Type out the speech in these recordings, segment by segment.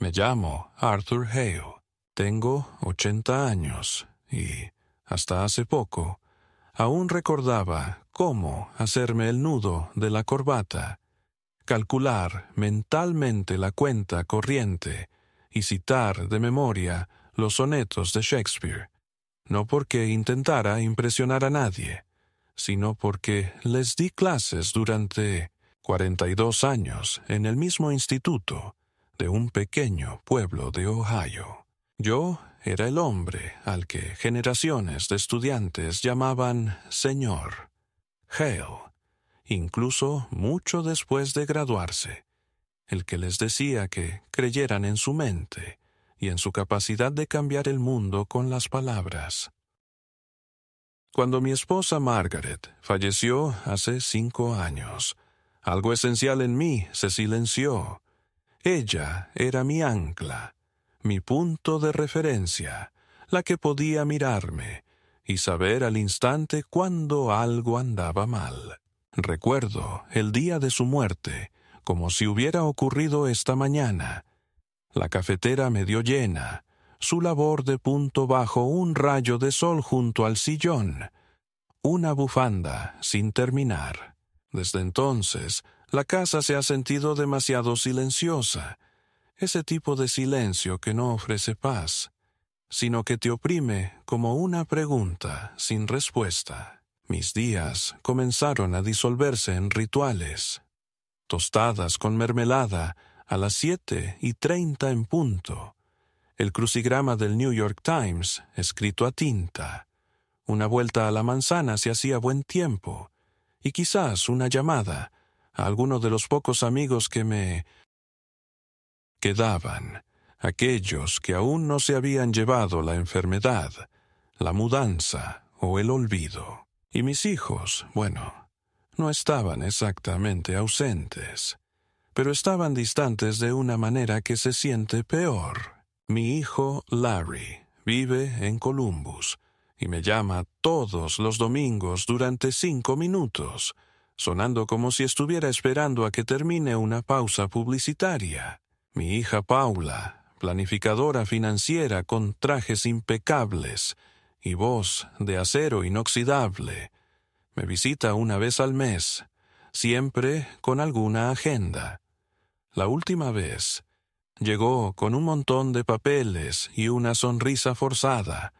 Me llamo Arthur Hale. Tengo 80 años y, hasta hace poco, aún recordaba cómo hacerme el nudo de la corbata, calcular mentalmente la cuenta corriente y citar de memoria los sonetos de Shakespeare, no porque intentara impresionar a nadie, sino porque les di clases durante 42 años en el mismo instituto de un pequeño pueblo de Ohio. Yo era el hombre al que generaciones de estudiantes llamaban Señor Hale, incluso mucho después de graduarse, el que les decía que creyeran en su mente y en su capacidad de cambiar el mundo con las palabras. Cuando mi esposa Margaret falleció hace 5 años, algo esencial en mí se silenció. Ella era mi ancla, mi punto de referencia, la que podía mirarme y saber al instante cuando algo andaba mal. Recuerdo el día de su muerte, como si hubiera ocurrido esta mañana. La cafetera medio llena, su labor de punto bajo un rayo de sol junto al sillón, una bufanda sin terminar. Desde entonces, la casa se ha sentido demasiado silenciosa, ese tipo de silencio que no ofrece paz, sino que te oprime como una pregunta sin respuesta. Mis días comenzaron a disolverse en rituales. Tostadas con mermelada a las 7:30 en punto. El crucigrama del New York Times, escrito a tinta. Una vuelta a la manzana si hacía buen tiempo. Y quizás una llamada a alguno de los pocos amigos que me quedaban, aquellos que aún no se habían llevado la enfermedad, la mudanza o el olvido. Y mis hijos, bueno, no estaban exactamente ausentes, pero estaban distantes de una manera que se siente peor. Mi hijo Larry vive en Columbus y me llama todos los domingos durante 5 minutos, sonando como si estuviera esperando a que termine una pausa publicitaria. Mi hija Paula, planificadora financiera con trajes impecables y voz de acero inoxidable, me visita una vez al mes, siempre con alguna agenda. La última vez llegó con un montón de papeles y una sonrisa forzada,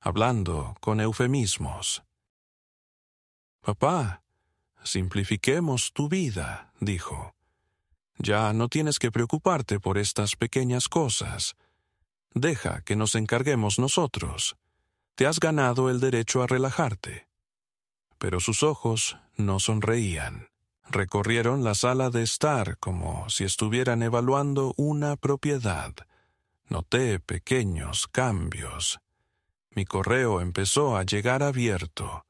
hablando con eufemismos. «Papá, simplifiquemos tu vida», dijo. «Ya no tienes que preocuparte por estas pequeñas cosas. Deja que nos encarguemos nosotros. Te has ganado el derecho a relajarte». Pero sus ojos no sonreían. Recorrieron la sala de estar como si estuvieran evaluando una propiedad. Noté pequeños cambios. Mi correo empezó a llegar abierto.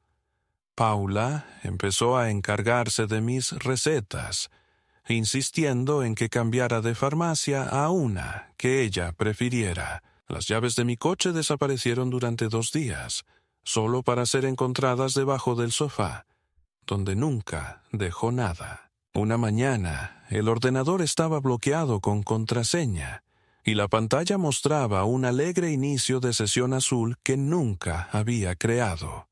Paula empezó a encargarse de mis recetas, insistiendo en que cambiara de farmacia a una que ella prefiriera. Las llaves de mi coche desaparecieron durante 2 días, solo para ser encontradas debajo del sofá, donde nunca dejó nada. Una mañana, el ordenador estaba bloqueado con contraseña, y la pantalla mostraba un alegre inicio de sesión azul que nunca había creado.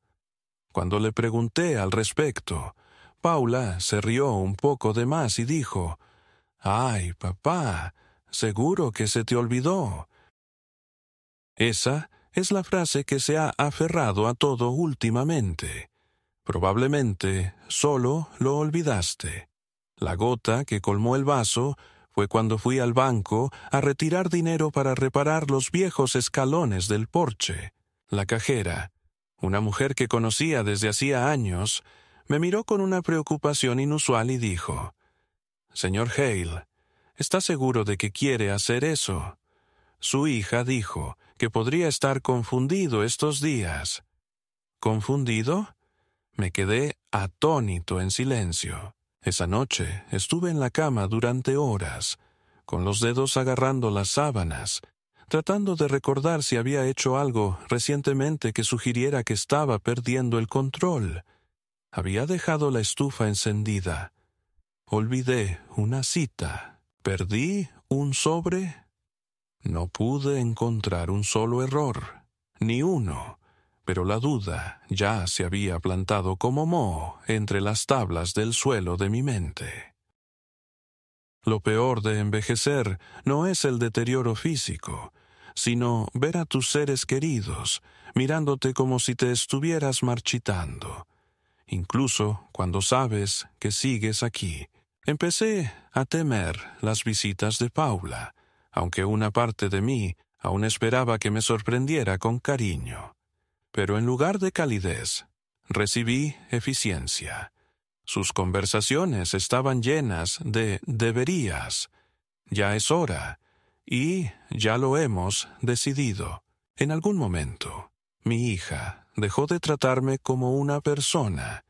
Cuando le pregunté al respecto, Paula se rió un poco de más y dijo: «Ay, papá, seguro que se te olvidó». Esa es la frase que se ha aferrado a todo últimamente. Probablemente solo lo olvidaste. La gota que colmó el vaso fue cuando fui al banco a retirar dinero para reparar los viejos escalones del porche. La cajera, una mujer que conocía desde hacía años, me miró con una preocupación inusual y dijo: «Señor Hale, ¿está seguro de que quiere hacer eso?» Su hija dijo que podría estar confundido estos días. ¿Confundido? Me quedé atónito en silencio. Esa noche estuve en la cama durante horas, con los dedos agarrando las sábanas, tratando de recordar si había hecho algo recientemente que sugiriera que estaba perdiendo el control. Había dejado la estufa encendida. Olvidé una cita. ¿Perdí un sobre? No pude encontrar un solo error, ni uno, pero la duda ya se había plantado como moho entre las tablas del suelo de mi mente. Lo peor de envejecer no es el deterioro físico, sino ver a tus seres queridos mirándote como si te estuvieras marchitando, incluso cuando sabes que sigues aquí. Empecé a temer las visitas de Paula, aunque una parte de mí aún esperaba que me sorprendiera con cariño. Pero en lugar de calidez, recibí eficiencia. Sus conversaciones estaban llenas de deberías. Ya es hora, y ya lo hemos decidido. En algún momento, mi hija dejó de tratarme como una persona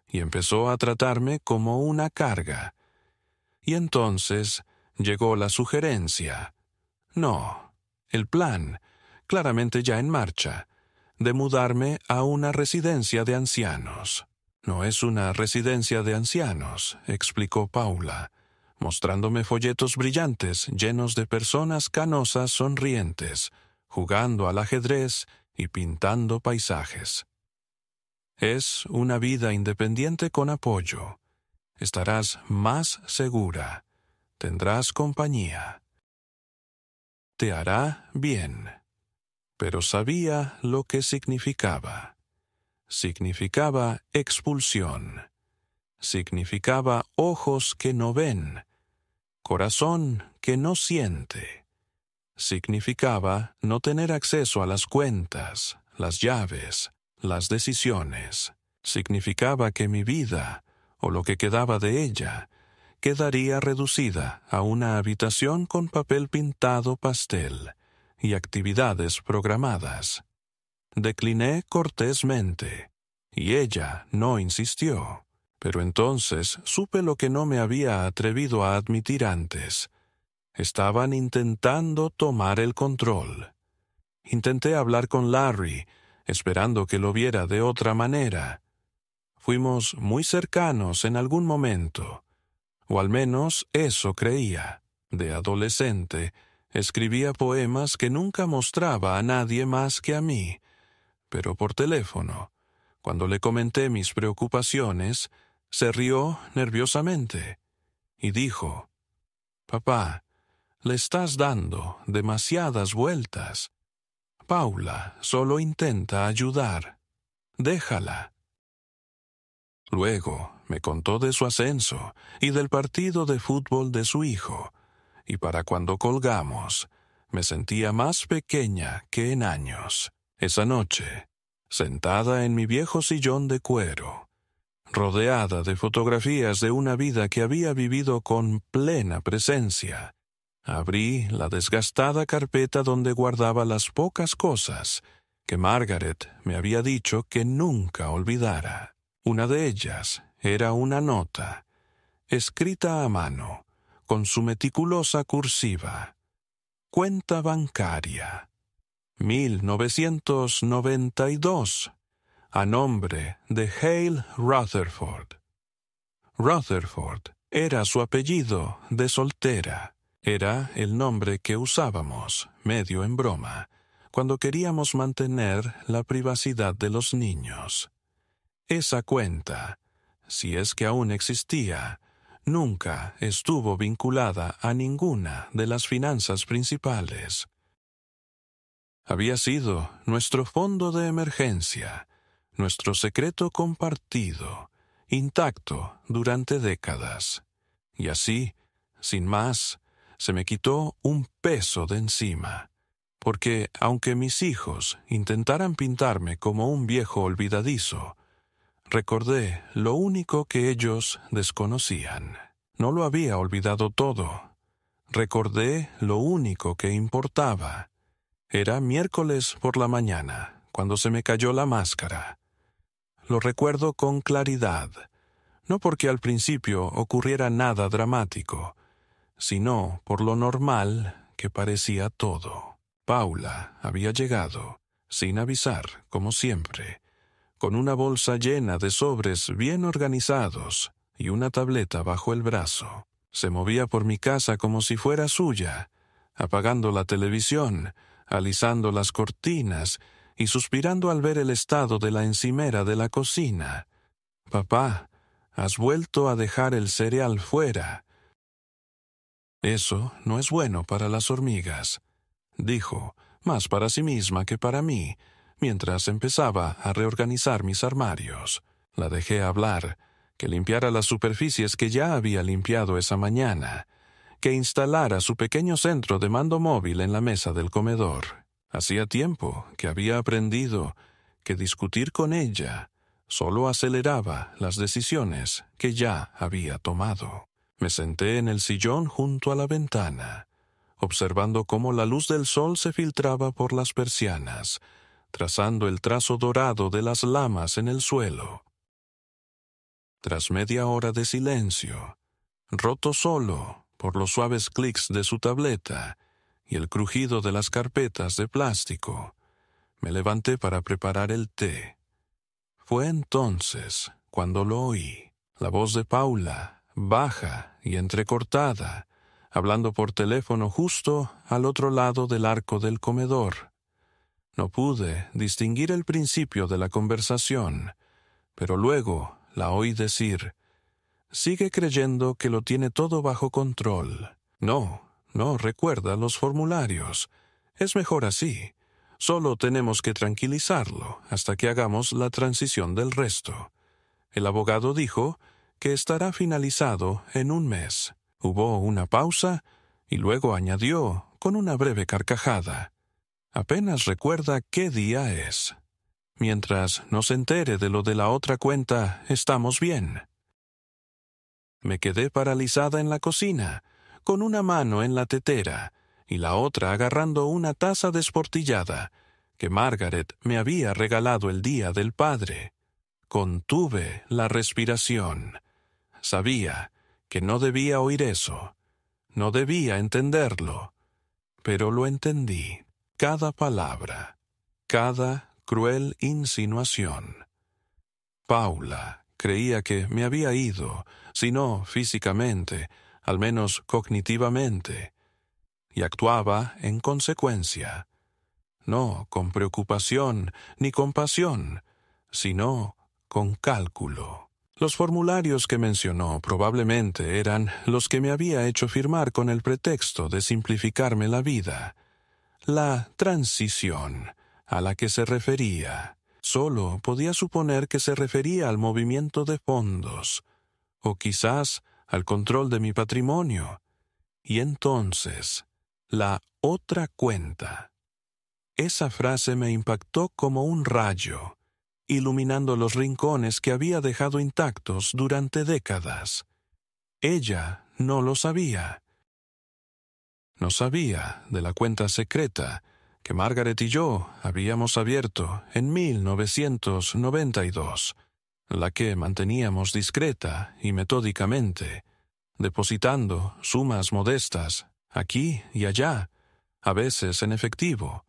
y empezó a tratarme como una carga. Y entonces llegó la sugerencia, no, el plan, claramente ya en marcha, de mudarme a una residencia de ancianos. No es una residencia de ancianos, explicó Paula, mostrándome folletos brillantes llenos de personas canosas sonrientes, jugando al ajedrez y pintando paisajes. Es una vida independiente con apoyo. Estarás más segura. Tendrás compañía. Te hará bien. Pero sabía lo que significaba. Significaba expulsión. Significaba ojos que no ven, corazón que no siente. Significaba no tener acceso a las cuentas, las llaves, las decisiones. Significaba que mi vida, o lo que quedaba de ella, quedaría reducida a una habitación con papel pintado pastel y actividades programadas. Decliné cortésmente, y ella no insistió. Pero entonces supe lo que no me había atrevido a admitir antes. Estaban intentando tomar el control. Intenté hablar con Larry, esperando que lo viera de otra manera. Fuimos muy cercanos en algún momento, o al menos eso creía. De adolescente, escribía poemas que nunca mostraba a nadie más que a mí, pero por teléfono, cuando le comenté mis preocupaciones, se rió nerviosamente y dijo, «Papá, le estás dando demasiadas vueltas. Paula solo intenta ayudar. Déjala». Luego me contó de su ascenso y del partido de fútbol de su hijo, y para cuando colgamos, me sentía más pequeña que en años. Esa noche, sentada en mi viejo sillón de cuero, rodeada de fotografías de una vida que había vivido con plena presencia, abrí la desgastada carpeta donde guardaba las pocas cosas que Margaret me había dicho que nunca olvidara. Una de ellas era una nota, escrita a mano, con su meticulosa cursiva. Cuenta bancaria. 1992. A nombre de Hale Rutherford. Rutherford era su apellido de soltera. Era el nombre que usábamos, medio en broma, cuando queríamos mantener la privacidad de los niños. Esa cuenta, si es que aún existía, nunca estuvo vinculada a ninguna de las finanzas principales. Había sido nuestro fondo de emergencia, nuestro secreto compartido, intacto durante décadas. Y así, sin más, se me quitó un peso de encima, porque aunque mis hijos intentaran pintarme como un viejo olvidadizo, recordé lo único que ellos desconocían. No lo había olvidado todo. Recordé lo único que importaba. Era miércoles por la mañana, cuando se me cayó la máscara. Lo recuerdo con claridad, no porque al principio ocurriera nada dramático, sino por lo normal que parecía todo. Paula había llegado, sin avisar, como siempre, con una bolsa llena de sobres bien organizados y una tableta bajo el brazo. Se movía por mi casa como si fuera suya, apagando la televisión, alisando las cortinas y suspirando al ver el estado de la encimera de la cocina. «Papá, has vuelto a dejar el cereal fuera». «Eso no es bueno para las hormigas», dijo, más para sí misma que para mí, mientras empezaba a reorganizar mis armarios. La dejé hablar, que limpiara las superficies que ya había limpiado esa mañana, que instalara su pequeño centro de mando móvil en la mesa del comedor. Hacía tiempo que había aprendido que discutir con ella solo aceleraba las decisiones que ya había tomado. Me senté en el sillón junto a la ventana, observando cómo la luz del sol se filtraba por las persianas, trazando el trazo dorado de las lamas en el suelo. Tras media hora de silencio, roto solo por los suaves clics de su tableta y el crujido de las carpetas de plástico, me levanté para preparar el té. Fue entonces cuando lo oí, la voz de Paula, baja y entrecortada, hablando por teléfono justo al otro lado del arco del comedor. No pude distinguir el principio de la conversación, pero luego la oí decir: «Sigue creyendo que lo tiene todo bajo control. No recuerda los formularios. Es mejor así. Solo tenemos que tranquilizarlo hasta que hagamos la transición del resto. El abogado dijo que estará finalizado en un mes». Hubo una pausa y luego añadió con una breve carcajada: «Apenas recuerda qué día es. Mientras no se entere de lo de la otra cuenta, estamos bien». Me quedé paralizada en la cocina, con una mano en la tetera y la otra agarrando una taza desportillada que Margaret me había regalado el Día del Padre. Contuve la respiración. Sabía que no debía oír eso, no debía entenderlo, pero lo entendí, cada palabra, cada cruel insinuación. Paula creía que me había ido, si no físicamente, al menos cognitivamente, y actuaba en consecuencia, no con preocupación ni compasión, sino con cálculo. Los formularios que mencionó probablemente eran los que me había hecho firmar con el pretexto de simplificarme la vida. La transición a la que se refería solo podía suponer que se refería al movimiento de fondos, o quizás al control de mi patrimonio. Y entonces, la otra cuenta. Esa frase me impactó como un rayo, iluminando los rincones que había dejado intactos durante décadas. Ella no lo sabía. No sabía de la cuenta secreta que Margaret y yo habíamos abierto en 1992, la que manteníamos discreta y metódicamente, depositando sumas modestas aquí y allá, a veces en efectivo,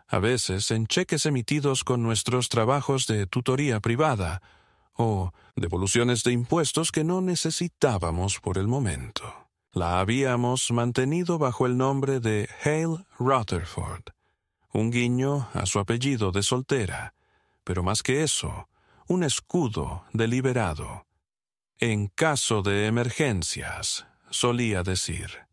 a veces en cheques emitidos con nuestros trabajos de tutoría privada o devoluciones de impuestos que no necesitábamos por el momento. La habíamos mantenido bajo el nombre de Hale Rutherford, un guiño a su apellido de soltera, pero más que eso, un escudo deliberado. En caso de emergencias, solía decir.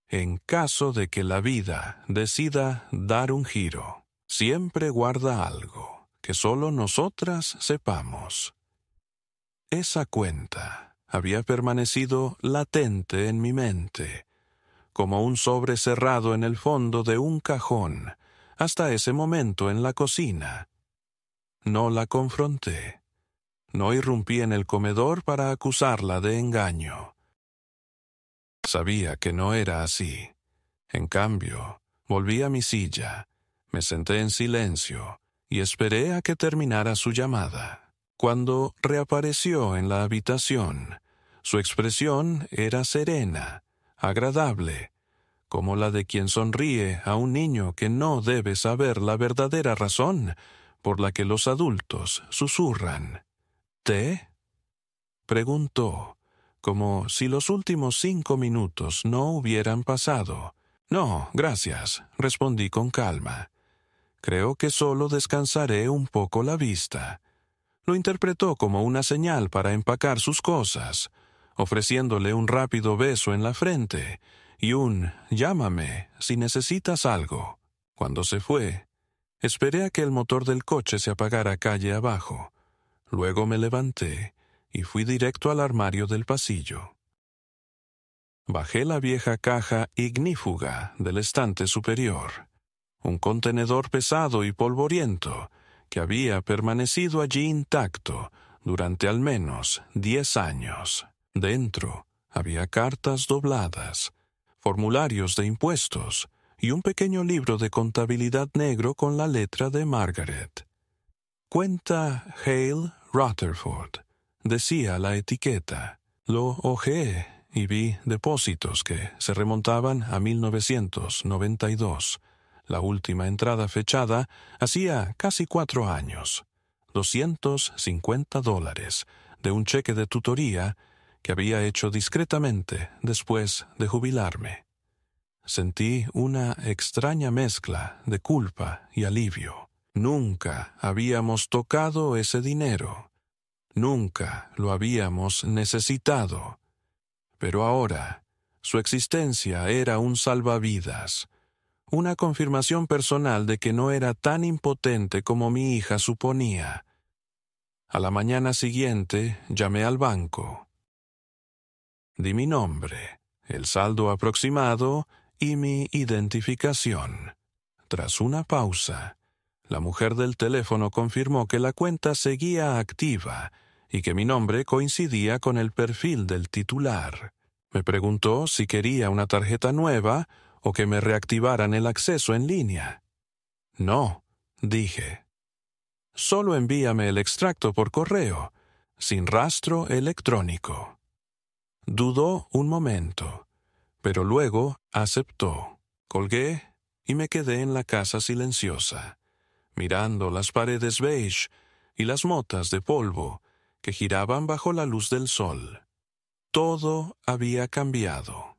En caso de que la vida decida dar un giro, siempre guarda algo que solo nosotras sepamos. Esa cuenta había permanecido latente en mi mente, como un sobre cerrado en el fondo de un cajón, hasta ese momento en la cocina. No la confronté. No irrumpí en el comedor para acusarla de engaño. Sabía que no era así. En cambio, volví a mi silla, me senté en silencio y esperé a que terminara su llamada. Cuando reapareció en la habitación, su expresión era serena, agradable, como la de quien sonríe a un niño que no debe saber la verdadera razón por la que los adultos susurran. «¿Té?», preguntó, como si los últimos 5 minutos no hubieran pasado. No, gracias, respondí con calma. Creo que solo descansaré un poco la vista. Lo interpretó como una señal para empacar sus cosas, ofreciéndole un rápido beso en la frente y un «llámame si necesitas algo». Cuando se fue, esperé a que el motor del coche se apagara calle abajo. Luego me levanté y fui directo al armario del pasillo. Bajé la vieja caja ignífuga del estante superior, un contenedor pesado y polvoriento que había permanecido allí intacto durante al menos 10 años. Dentro había cartas dobladas, formularios de impuestos y un pequeño libro de contabilidad negro con la letra de Margaret. Cuenta Hale Rutherford, decía la etiqueta. Lo hojeé y vi depósitos que se remontaban a 1992. La última entrada fechada hacía casi 4 años. $250 de un cheque de tutoría que había hecho discretamente después de jubilarme. Sentí una extraña mezcla de culpa y alivio. Nunca habíamos tocado ese dinero. Nunca lo habíamos necesitado. Pero ahora, su existencia era un salvavidas, una confirmación personal de que no era tan impotente como mi hija suponía. A la mañana siguiente llamé al banco. Di mi nombre, el saldo aproximado y mi identificación. Tras una pausa, la mujer del teléfono confirmó que la cuenta seguía activa y que mi nombre coincidía con el perfil del titular. Me preguntó si quería una tarjeta nueva o que me reactivaran el acceso en línea. No, dije. Solo envíame el extracto por correo, sin rastro electrónico. Dudó un momento, pero luego aceptó. Colgué y me quedé en la casa silenciosa, mirando las paredes beige y las motas de polvo que giraban bajo la luz del sol. Todo había cambiado.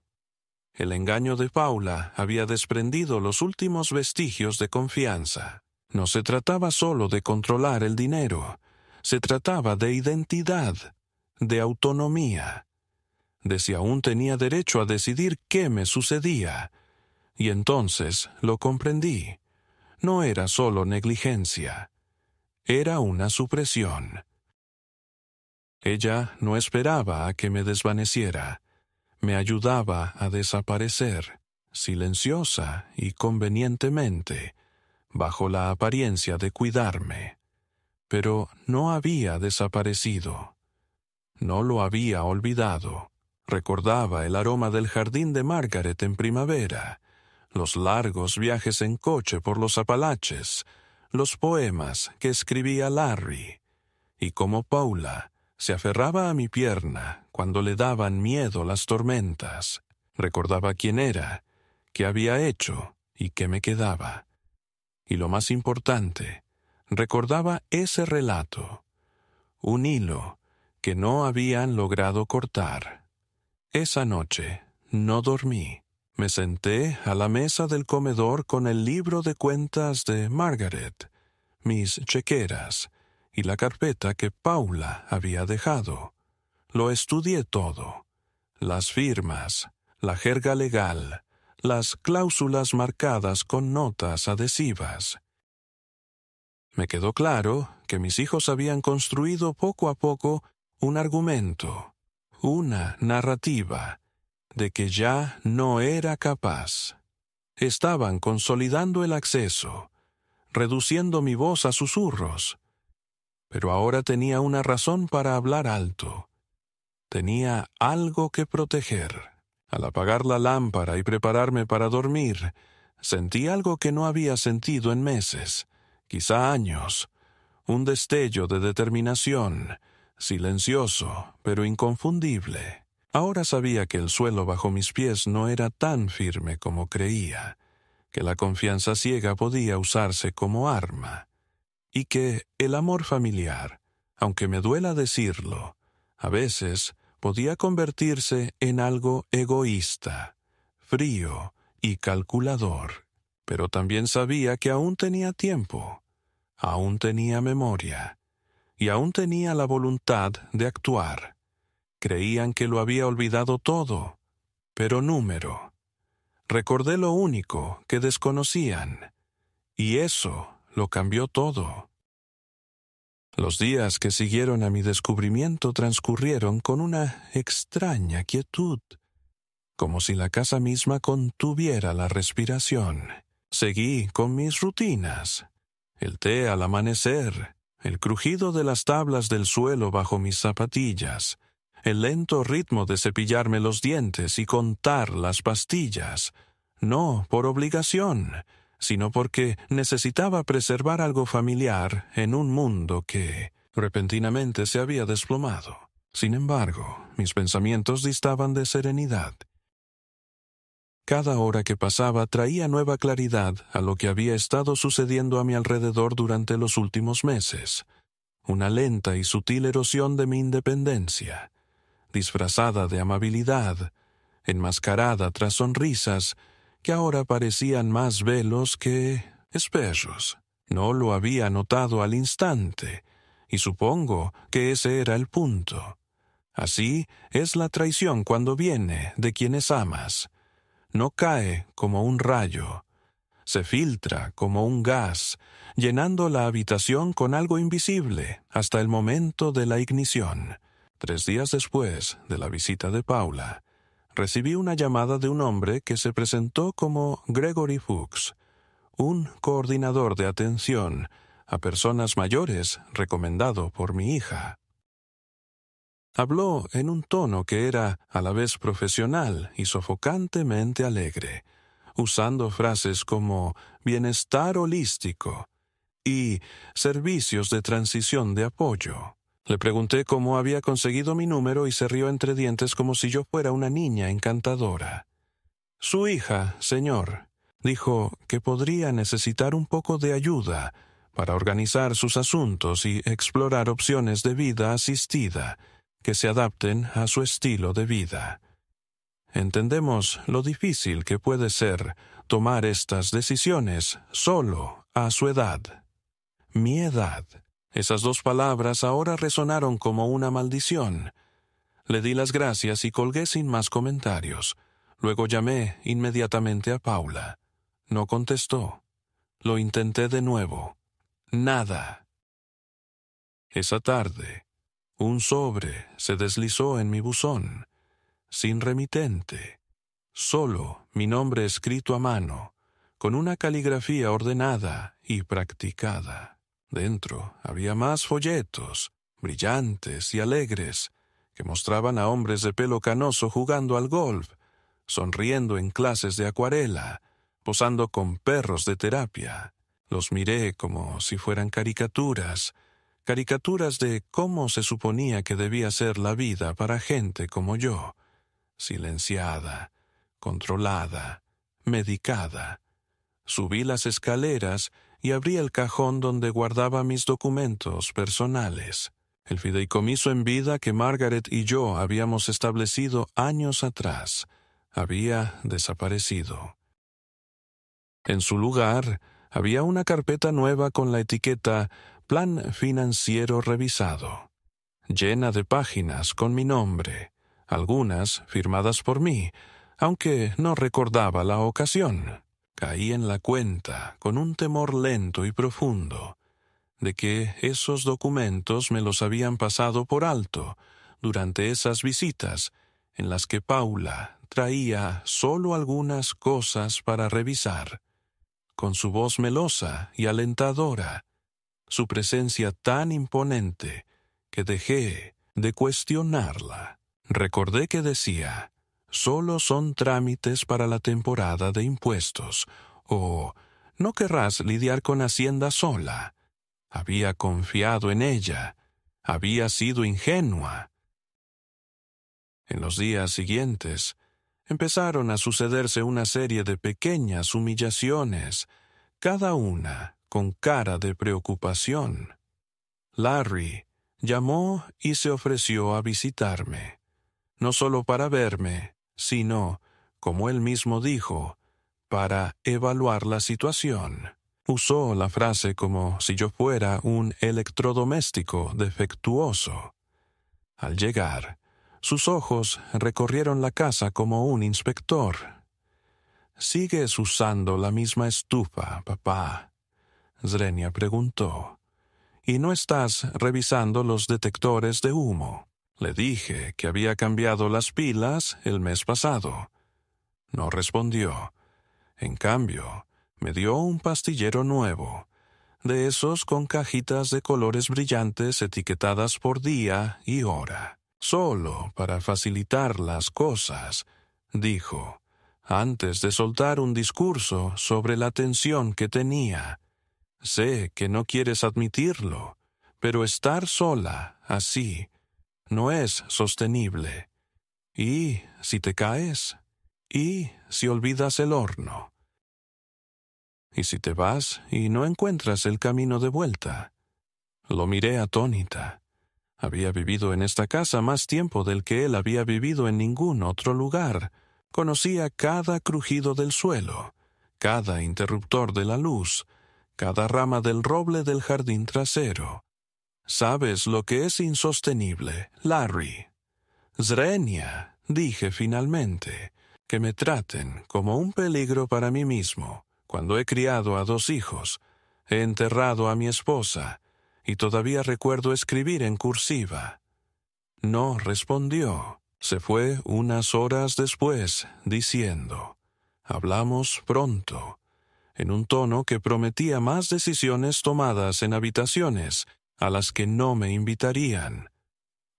El engaño de Paula había desprendido los últimos vestigios de confianza. No se trataba solo de controlar el dinero, se trataba de identidad, de autonomía, de si aún tenía derecho a decidir qué me sucedía. Y entonces lo comprendí. No era solo negligencia, era una supresión. Ella no esperaba a que me desvaneciera. Me ayudaba a desaparecer, silenciosa y convenientemente, bajo la apariencia de cuidarme. Pero no había desaparecido. No lo había olvidado. Recordaba el aroma del jardín de Margaret en primavera, los largos viajes en coche por los Apalaches, los poemas que escribía Larry, y cómo Paula se aferraba a mi pierna cuando le daban miedo las tormentas. Recordaba quién era, qué había hecho y qué me quedaba. Y lo más importante, recordaba ese relato, un hilo que no habían logrado cortar. Esa noche no dormí. Me senté a la mesa del comedor con el libro de cuentas de Margaret, mis chequeras y la carpeta que Paula había dejado. Lo estudié todo. Las firmas, la jerga legal, las cláusulas marcadas con notas adhesivas. Me quedó claro que mis hijos habían construido poco a poco un argumento, una narrativa, de que ya no era capaz. Estaban consolidando el acceso, reduciendo mi voz a susurros. Pero ahora tenía una razón para hablar alto. Tenía algo que proteger. Al apagar la lámpara y prepararme para dormir, sentí algo que no había sentido en meses, quizá años, un destello de determinación, silencioso, pero inconfundible. Ahora sabía que el suelo bajo mis pies no era tan firme como creía, que la confianza ciega podía usarse como arma, y que el amor familiar, aunque me duela decirlo, a veces podía convertirse en algo egoísta, frío y calculador, pero también sabía que aún tenía tiempo, aún tenía memoria, y aún tenía la voluntad de actuar. Creían que lo había olvidado todo, pero número. Recordé lo único que desconocían, y eso lo cambió todo. Los días que siguieron a mi descubrimiento transcurrieron con una extraña quietud, como si la casa misma contuviera la respiración. Seguí con mis rutinas, el té al amanecer, el crujido de las tablas del suelo bajo mis zapatillas, el lento ritmo de cepillarme los dientes y contar las pastillas, no por obligación, sino porque necesitaba preservar algo familiar en un mundo que repentinamente se había desplomado. Sin embargo, mis pensamientos distaban de serenidad. Cada hora que pasaba traía nueva claridad a lo que había estado sucediendo a mi alrededor durante los últimos meses. Una lenta y sutil erosión de mi independencia, disfrazada de amabilidad, enmascarada tras sonrisas que ahora parecían más velos que espejos. No lo había notado al instante, y supongo que ese era el punto. Así es la traición cuando viene de quienes amas. No cae como un rayo, se filtra como un gas, llenando la habitación con algo invisible hasta el momento de la ignición. 3 días después de la visita de Paula, recibí una llamada de un hombre que se presentó como Gregory Fuchs, un coordinador de atención a personas mayores recomendado por mi hija. Habló en un tono que era a la vez profesional y sofocantemente alegre, usando frases como bienestar holístico y servicios de transición de apoyo. Le pregunté cómo había conseguido mi número y se rió entre dientes como si yo fuera una niña encantadora. Su hija, señor, dijo que podría necesitar un poco de ayuda para organizar sus asuntos y explorar opciones de vida asistida que se adapten a su estilo de vida. Entendemos lo difícil que puede ser tomar estas decisiones solo a su edad. Mi edad. Esas 2 palabras ahora resonaron como una maldición. Le di las gracias y colgué sin más comentarios. Luego llamé inmediatamente a Paula. No contestó. Lo intenté de nuevo. Nada. Esa tarde, un sobre se deslizó en mi buzón, sin remitente, solo mi nombre escrito a mano, con una caligrafía ordenada y practicada. Dentro había más folletos, brillantes y alegres, que mostraban a hombres de pelo canoso jugando al golf, sonriendo en clases de acuarela, posando con perros de terapia. Los miré como si fueran caricaturas de cómo se suponía que debía ser la vida para gente como yo, silenciada, controlada, medicada. Subí las escaleras y abrí el cajón donde guardaba mis documentos personales. El fideicomiso en vida que Margaret y yo habíamos establecido años atrás había desaparecido. En su lugar había una carpeta nueva con la etiqueta Plan Financiero Revisado, llena de páginas con mi nombre, algunas firmadas por mí, aunque no recordaba la ocasión. Caí en la cuenta, con un temor lento y profundo, de que esos documentos me los habían pasado por alto durante esas visitas en las que Paula traía solo algunas cosas para revisar. Con su voz melosa y alentadora, su presencia tan imponente que dejé de cuestionarla. Recordé que decía, solo son trámites para la temporada de impuestos, o no querrás lidiar con Hacienda sola. Había confiado en ella, había sido ingenua. En los días siguientes, empezaron a sucederse una serie de pequeñas humillaciones, cada una con cara de preocupación. Larry llamó y se ofreció a visitarme, no solo para verme, sino, como él mismo dijo, para evaluar la situación. Usó la frase como si yo fuera un electrodoméstico defectuoso. Al llegar, sus ojos recorrieron la casa como un inspector. «¿Sigues usando la misma estufa, papá?», Zrenia preguntó. «¿Y no estás revisando los detectores de humo?». Le dije que había cambiado las pilas el mes pasado. No respondió. En cambio, me dio un pastillero nuevo, de esos con cajitas de colores brillantes etiquetadas por día y hora. «Solo para facilitar las cosas», dijo, antes de soltar un discurso sobre la tensión que tenía. «Sé que no quieres admitirlo, pero estar sola, así, no es sostenible. ¿Y si te caes? ¿Y si olvidas el horno? ¿Y si te vas y no encuentras el camino de vuelta?». Lo miré atónita. Había vivido en esta casa más tiempo del que él había vivido en ningún otro lugar. Conocía cada crujido del suelo, cada interruptor de la luz, cada rama del roble del jardín trasero. «¿Sabes lo que es insostenible, Larry?». «Zrenia», dije finalmente, «que me traten como un peligro para mí mismo, cuando he criado a 2 hijos, he enterrado a mi esposa, y todavía recuerdo escribir en cursiva». No respondió. Se fue unas horas después, diciendo, «Hablamos pronto», en un tono que prometía más decisiones tomadas en habitaciones a las que no me invitarían.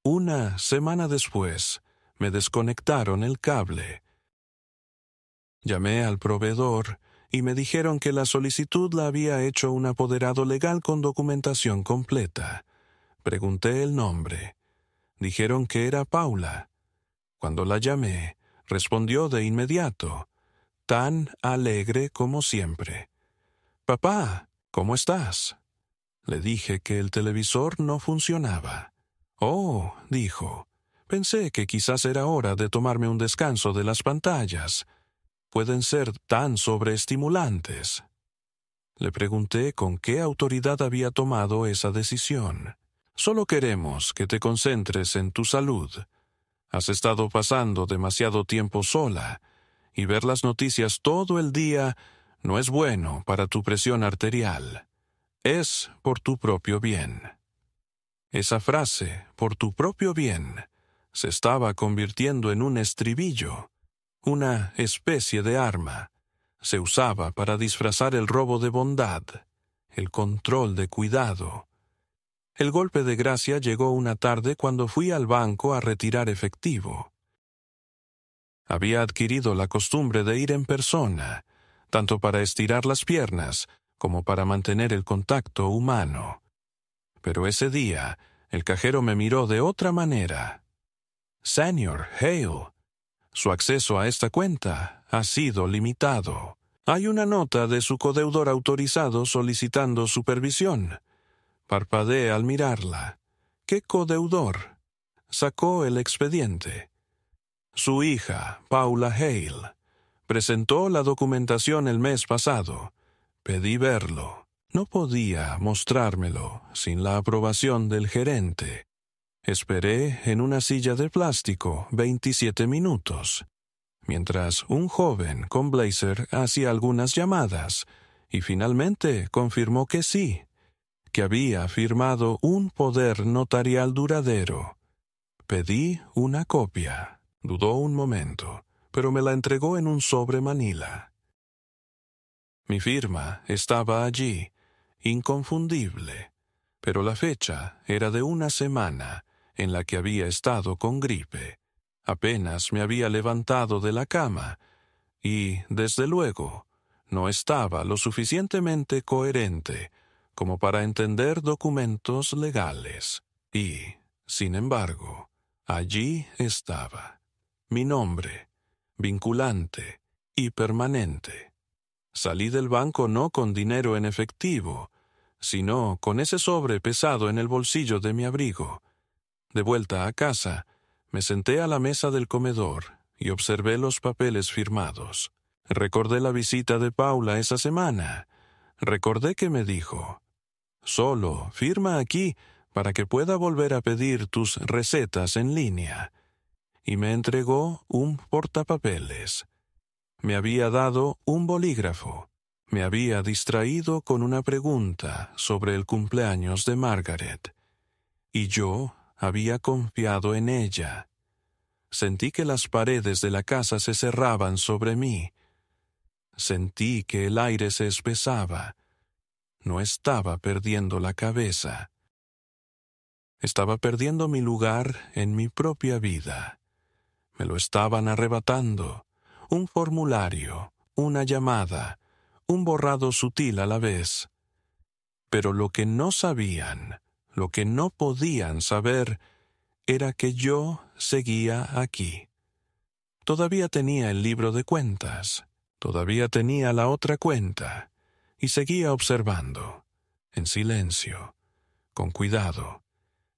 Una semana después, me desconectaron el cable. Llamé al proveedor y me dijeron que la solicitud la había hecho un apoderado legal con documentación completa. Pregunté el nombre. Dijeron que era Paula. Cuando la llamé, respondió de inmediato, tan alegre como siempre. «Papá, ¿cómo estás?». Le dije que el televisor no funcionaba. «Oh», dijo, «pensé que quizás era hora de tomarme un descanso de las pantallas. Pueden ser tan sobreestimulantes». Le pregunté con qué autoridad había tomado esa decisión. «Solo queremos que te concentres en tu salud. Has estado pasando demasiado tiempo sola, y ver las noticias todo el día no es bueno para tu presión arterial. Es por tu propio bien». Esa frase, «por tu propio bien», se estaba convirtiendo en un estribillo, una especie de arma. Se usaba para disfrazar el robo de bondad, el control de cuidado. El golpe de gracia llegó una tarde cuando fui al banco a retirar efectivo. Había adquirido la costumbre de ir en persona, tanto para estirar las piernas como para mantener el contacto humano. Pero ese día, el cajero me miró de otra manera. «Señor Hale, su acceso a esta cuenta ha sido limitado. Hay una nota de su codeudor autorizado solicitando supervisión». Parpadeé al mirarla. «¿Qué codeudor?». Sacó el expediente. «Su hija, Paula Hale. Presentó la documentación el mes pasado. Pedí verlo. No podía mostrármelo sin la aprobación del gerente. Esperé en una silla de plástico 27 minutos, mientras un joven con blazer hacía algunas llamadas, y finalmente confirmó que sí, que había firmado un poder notarial duradero. Pedí una copia. Dudó un momento, pero me la entregó en un sobre manila. Mi firma estaba allí, inconfundible, pero la fecha era de una semana en la que había estado con gripe. Apenas me había levantado de la cama y, desde luego, no estaba lo suficientemente coherente como para entender documentos legales. Y, sin embargo, allí estaba, mi nombre, vinculante y permanente. Salí del banco no con dinero en efectivo, sino con ese sobre pesado en el bolsillo de mi abrigo. De vuelta a casa, me senté a la mesa del comedor y observé los papeles firmados. Recordé la visita de Paula esa semana. Recordé que me dijo: «Solo firma aquí para que pueda volver a pedir tus recetas en línea». Y me entregó un portapapeles. Me había dado un bolígrafo. Me había distraído con una pregunta sobre el cumpleaños de Margaret. Y yo había confiado en ella. Sentí que las paredes de la casa se cerraban sobre mí. Sentí que el aire se espesaba. No estaba perdiendo la cabeza. Estaba perdiendo mi lugar en mi propia vida. Me lo estaban arrebatando. Un formulario, una llamada, un borrado sutil a la vez. Pero lo que no sabían, lo que no podían saber, era que yo seguía aquí. Todavía tenía el libro de cuentas, todavía tenía la otra cuenta, y seguía observando, en silencio, con cuidado,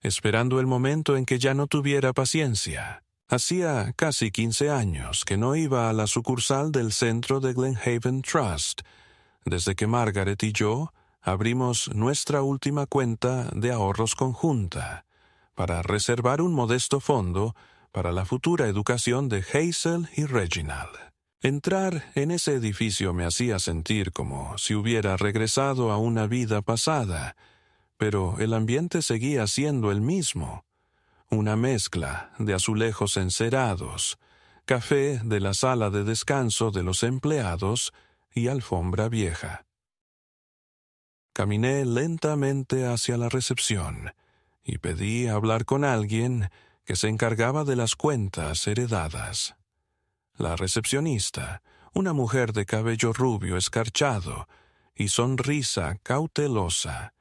esperando el momento en que ya no tuviera paciencia. Hacía casi 15 años que no iba a la sucursal del centro de Glenhaven Trust, desde que Margaret y yo abrimos nuestra última cuenta de ahorros conjunta, para reservar un modesto fondo para la futura educación de Hazel y Reginald. Entrar en ese edificio me hacía sentir como si hubiera regresado a una vida pasada, pero el ambiente seguía siendo el mismo. Una mezcla de azulejos encerados, café de la sala de descanso de los empleados y alfombra vieja. Caminé lentamente hacia la recepción y pedí hablar con alguien que se encargaba de las cuentas heredadas. La recepcionista, una mujer de cabello rubio escarchado y sonrisa cautelosa,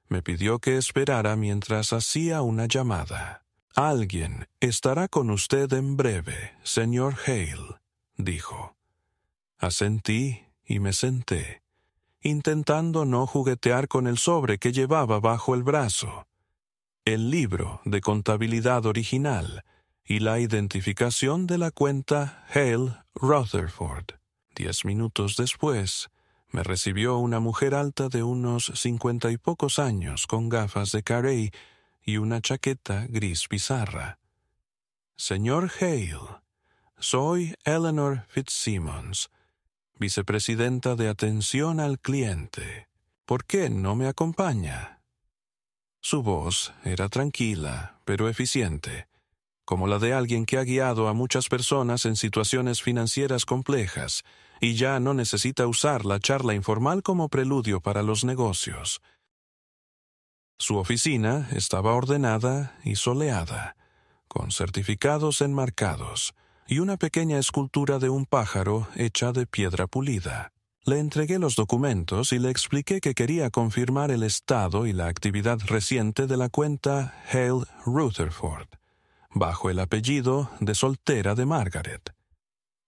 me pidió que esperara mientras hacía una llamada. «Alguien estará con usted en breve, señor Hale», dijo. Asentí y me senté, intentando no juguetear con el sobre que llevaba bajo el brazo. El libro de contabilidad original y la identificación de la cuenta Hale Rutherford. 10 minutos después, me recibió una mujer alta de unos 50 y pocos años con gafas de carey y una chaqueta gris pizarra. «Señor Hale, soy Eleanor Fitzsimmons, vicepresidenta de atención al cliente. ¿Por qué no me acompaña?» Su voz era tranquila, pero eficiente, como la de alguien que ha guiado a muchas personas en situaciones financieras complejas y ya no necesita usar la charla informal como preludio para los negocios. Su oficina estaba ordenada y soleada, con certificados enmarcados y una pequeña escultura de un pájaro hecha de piedra pulida. Le entregué los documentos y le expliqué que quería confirmar el estado y la actividad reciente de la cuenta Hale Rutherford, bajo el apellido de soltera de Margaret.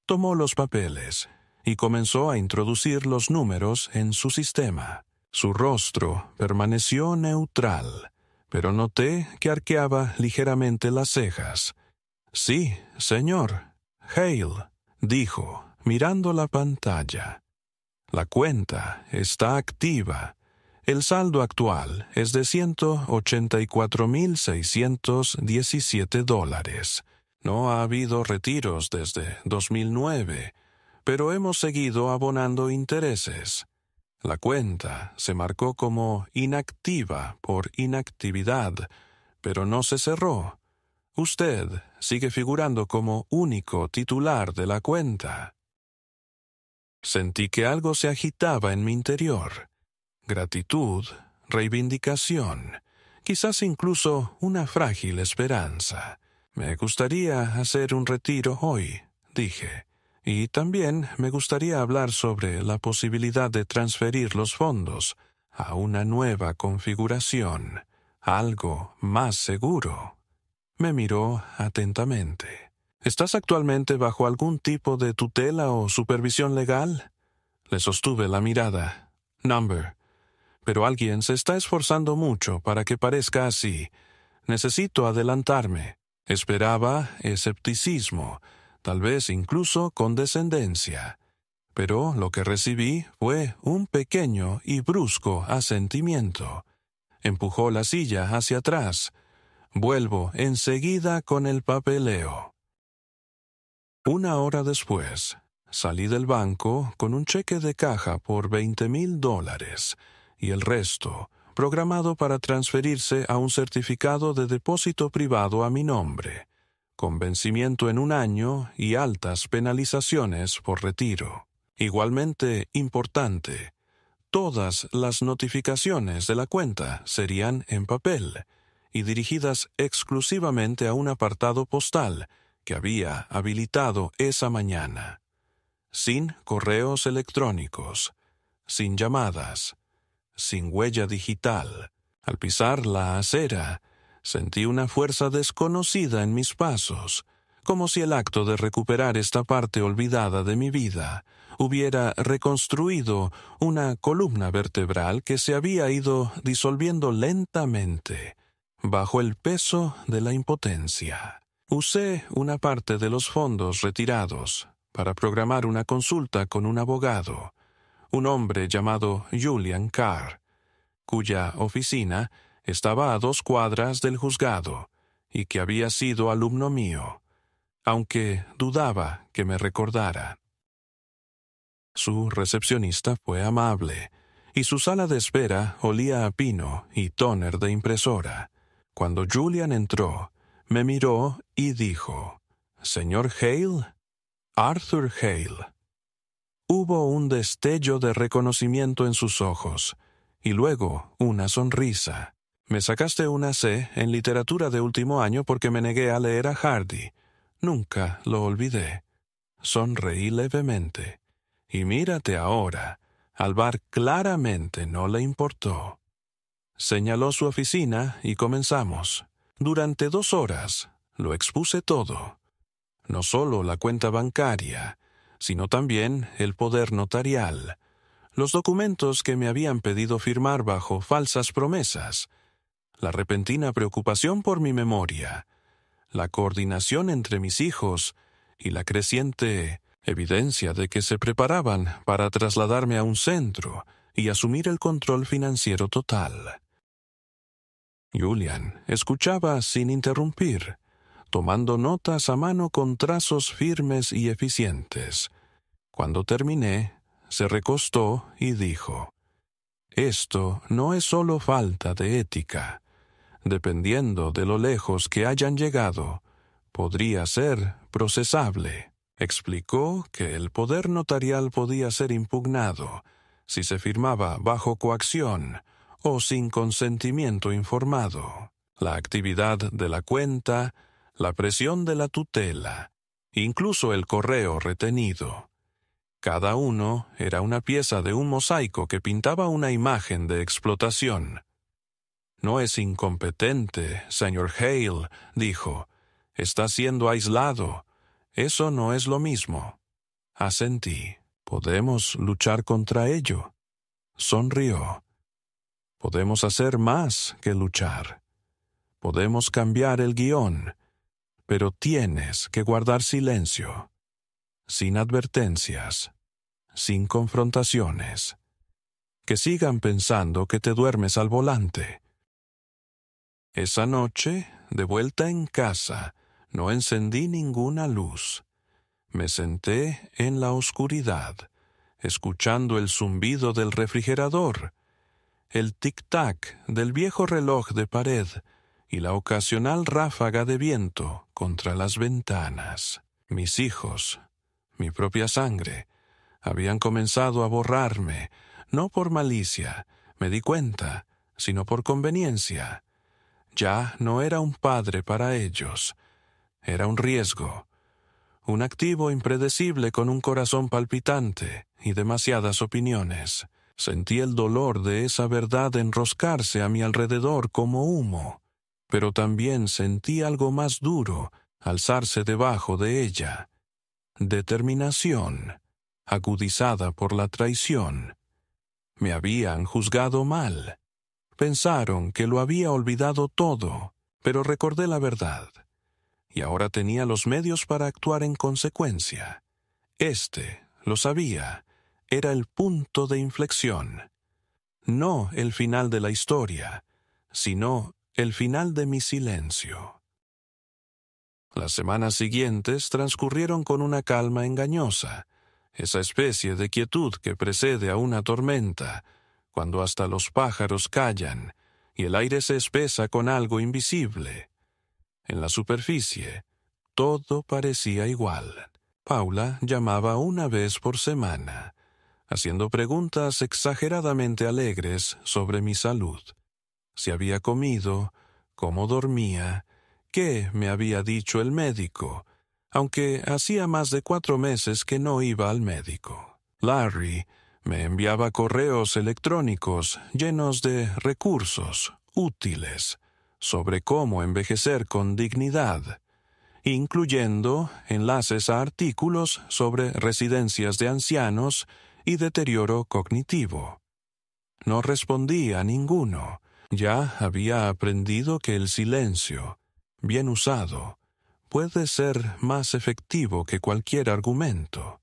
Tomó los papeles y comenzó a introducir los números en su sistema. Su rostro permaneció neutral, pero noté que arqueaba ligeramente las cejas. «Sí, señor. Hale», dijo, mirando la pantalla. «La cuenta está activa. El saldo actual es de $184,617. No ha habido retiros desde 2009, pero hemos seguido abonando intereses. La cuenta se marcó como inactiva por inactividad, pero no se cerró. Usted sigue figurando como único titular de la cuenta». Sentí que algo se agitaba en mi interior. Gratitud, reivindicación, quizás incluso una frágil esperanza. «Me gustaría hacer un retiro hoy», dije. «Y también me gustaría hablar sobre la posibilidad de transferir los fondos a una nueva configuración, algo más seguro». Me miró atentamente. «¿Estás actualmente bajo algún tipo de tutela o supervisión legal?» Le sostuve la mirada. «Number. Pero alguien se está esforzando mucho para que parezca así. Necesito adelantarme». Esperaba escepticismo, tal vez incluso condescendencia. Pero lo que recibí fue un pequeño y brusco asentimiento. Empujó la silla hacia atrás. Vuelvo enseguida con el papeleo. 1 hora después, salí del banco con un cheque de caja por $20,000 y el resto programado para transferirse a un certificado de depósito privado a mi nombre, con vencimiento en 1 año y altas penalizaciones por retiro. Igualmente importante, todas las notificaciones de la cuenta serían en papel y dirigidas exclusivamente a un apartado postal que había habilitado esa mañana, sin correos electrónicos, sin llamadas, sin huella digital. Al pisar la acera, sentí una fuerza desconocida en mis pasos, como si el acto de recuperar esta parte olvidada de mi vida hubiera reconstruido una columna vertebral que se había ido disolviendo lentamente bajo el peso de la impotencia. Usé una parte de los fondos retirados para programar una consulta con un abogado, un hombre llamado Julian Carr, cuya oficina estaba a 2 cuadras del juzgado y que había sido alumno mío, aunque dudaba que me recordara. Su recepcionista fue amable, y su sala de espera olía a pino y tóner de impresora. Cuando Julian entró, me miró y dijo: «¿Señor Hale?» «Arthur Hale». Hubo un destello de reconocimiento en sus ojos, y luego una sonrisa. «Me sacaste una C en literatura de último año porque me negué a leer a Hardy. Nunca lo olvidé». Sonreí levemente. «Y mírate ahora». Al bar claramente no le importó. Señaló su oficina y comenzamos. Durante 2 horas lo expuse todo. No solo la cuenta bancaria, sino también el poder notarial, los documentos que me habían pedido firmar bajo falsas promesas, la repentina preocupación por mi memoria, la coordinación entre mis hijos y la creciente evidencia de que se preparaban para trasladarme a un centro y asumir el control financiero total. Julian escuchaba sin interrumpir, tomando notas a mano con trazos firmes y eficientes. Cuando terminé, se recostó y dijo: «Esto no es solo falta de ética. Dependiendo de lo lejos que hayan llegado, podría ser procesable». Explicó que el poder notarial podía ser impugnado si se firmaba bajo coacción o sin consentimiento informado. La actividad de la cuenta, la presión de la tutela, incluso el correo retenido. Cada uno era una pieza de un mosaico que pintaba una imagen de explotación. «No es incompetente, señor Hale», dijo. «Está siendo aislado. Eso no es lo mismo». Asentí. «Podemos luchar contra ello». Sonrió. «Podemos hacer más que luchar. Podemos cambiar el guión, pero tienes que guardar silencio, sin advertencias, sin confrontaciones. Que sigan pensando que te duermes al volante». Esa noche, de vuelta en casa, no encendí ninguna luz. Me senté en la oscuridad, escuchando el zumbido del refrigerador, el tic-tac del viejo reloj de pared y la ocasional ráfaga de viento contra las ventanas. Mis hijos, mi propia sangre, habían comenzado a borrarme, no por malicia, me di cuenta, sino por conveniencia. Ya no era un padre para ellos. Era un riesgo, un activo impredecible con un corazón palpitante y demasiadas opiniones. Sentí el dolor de esa verdad enroscarse a mi alrededor como humo, pero también sentí algo más duro alzarse debajo de ella. Determinación, agudizada por la traición. Me habían juzgado mal. Pensaron que lo había olvidado todo, pero recordé la verdad. Y ahora tenía los medios para actuar en consecuencia. lo sabía, era el punto de inflexión. No el final de la historia, sino el final de mi silencio. Las semanas siguientes transcurrieron con una calma engañosa, esa especie de quietud que precede a una tormenta, cuando hasta los pájaros callan y el aire se espesa con algo invisible. En la superficie, todo parecía igual. Paula llamaba una vez por semana, haciendo preguntas exageradamente alegres sobre mi salud. Si había comido, cómo dormía, qué me había dicho el médico, aunque hacía más de 4 meses que no iba al médico. Larry me enviaba correos electrónicos llenos de recursos útiles sobre cómo envejecer con dignidad, incluyendo enlaces a artículos sobre residencias de ancianos y deterioro cognitivo. No respondí a ninguno. Ya había aprendido que el silencio, bien usado, puede ser más efectivo que cualquier argumento.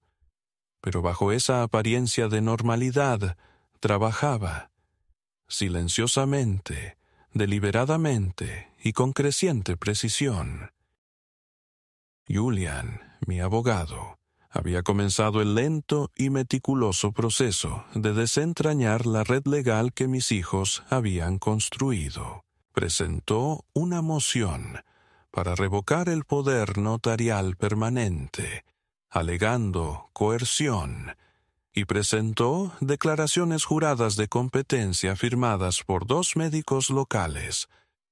Pero bajo esa apariencia de normalidad, trabajaba, silenciosamente, deliberadamente y con creciente precisión. Julian, mi abogado, había comenzado el lento y meticuloso proceso de desentrañar la red legal que mis hijos habían construido. Presentó una moción para revocar el poder notarial permanente, alegando coerción, y presentó declaraciones juradas de competencia firmadas por 2 médicos locales,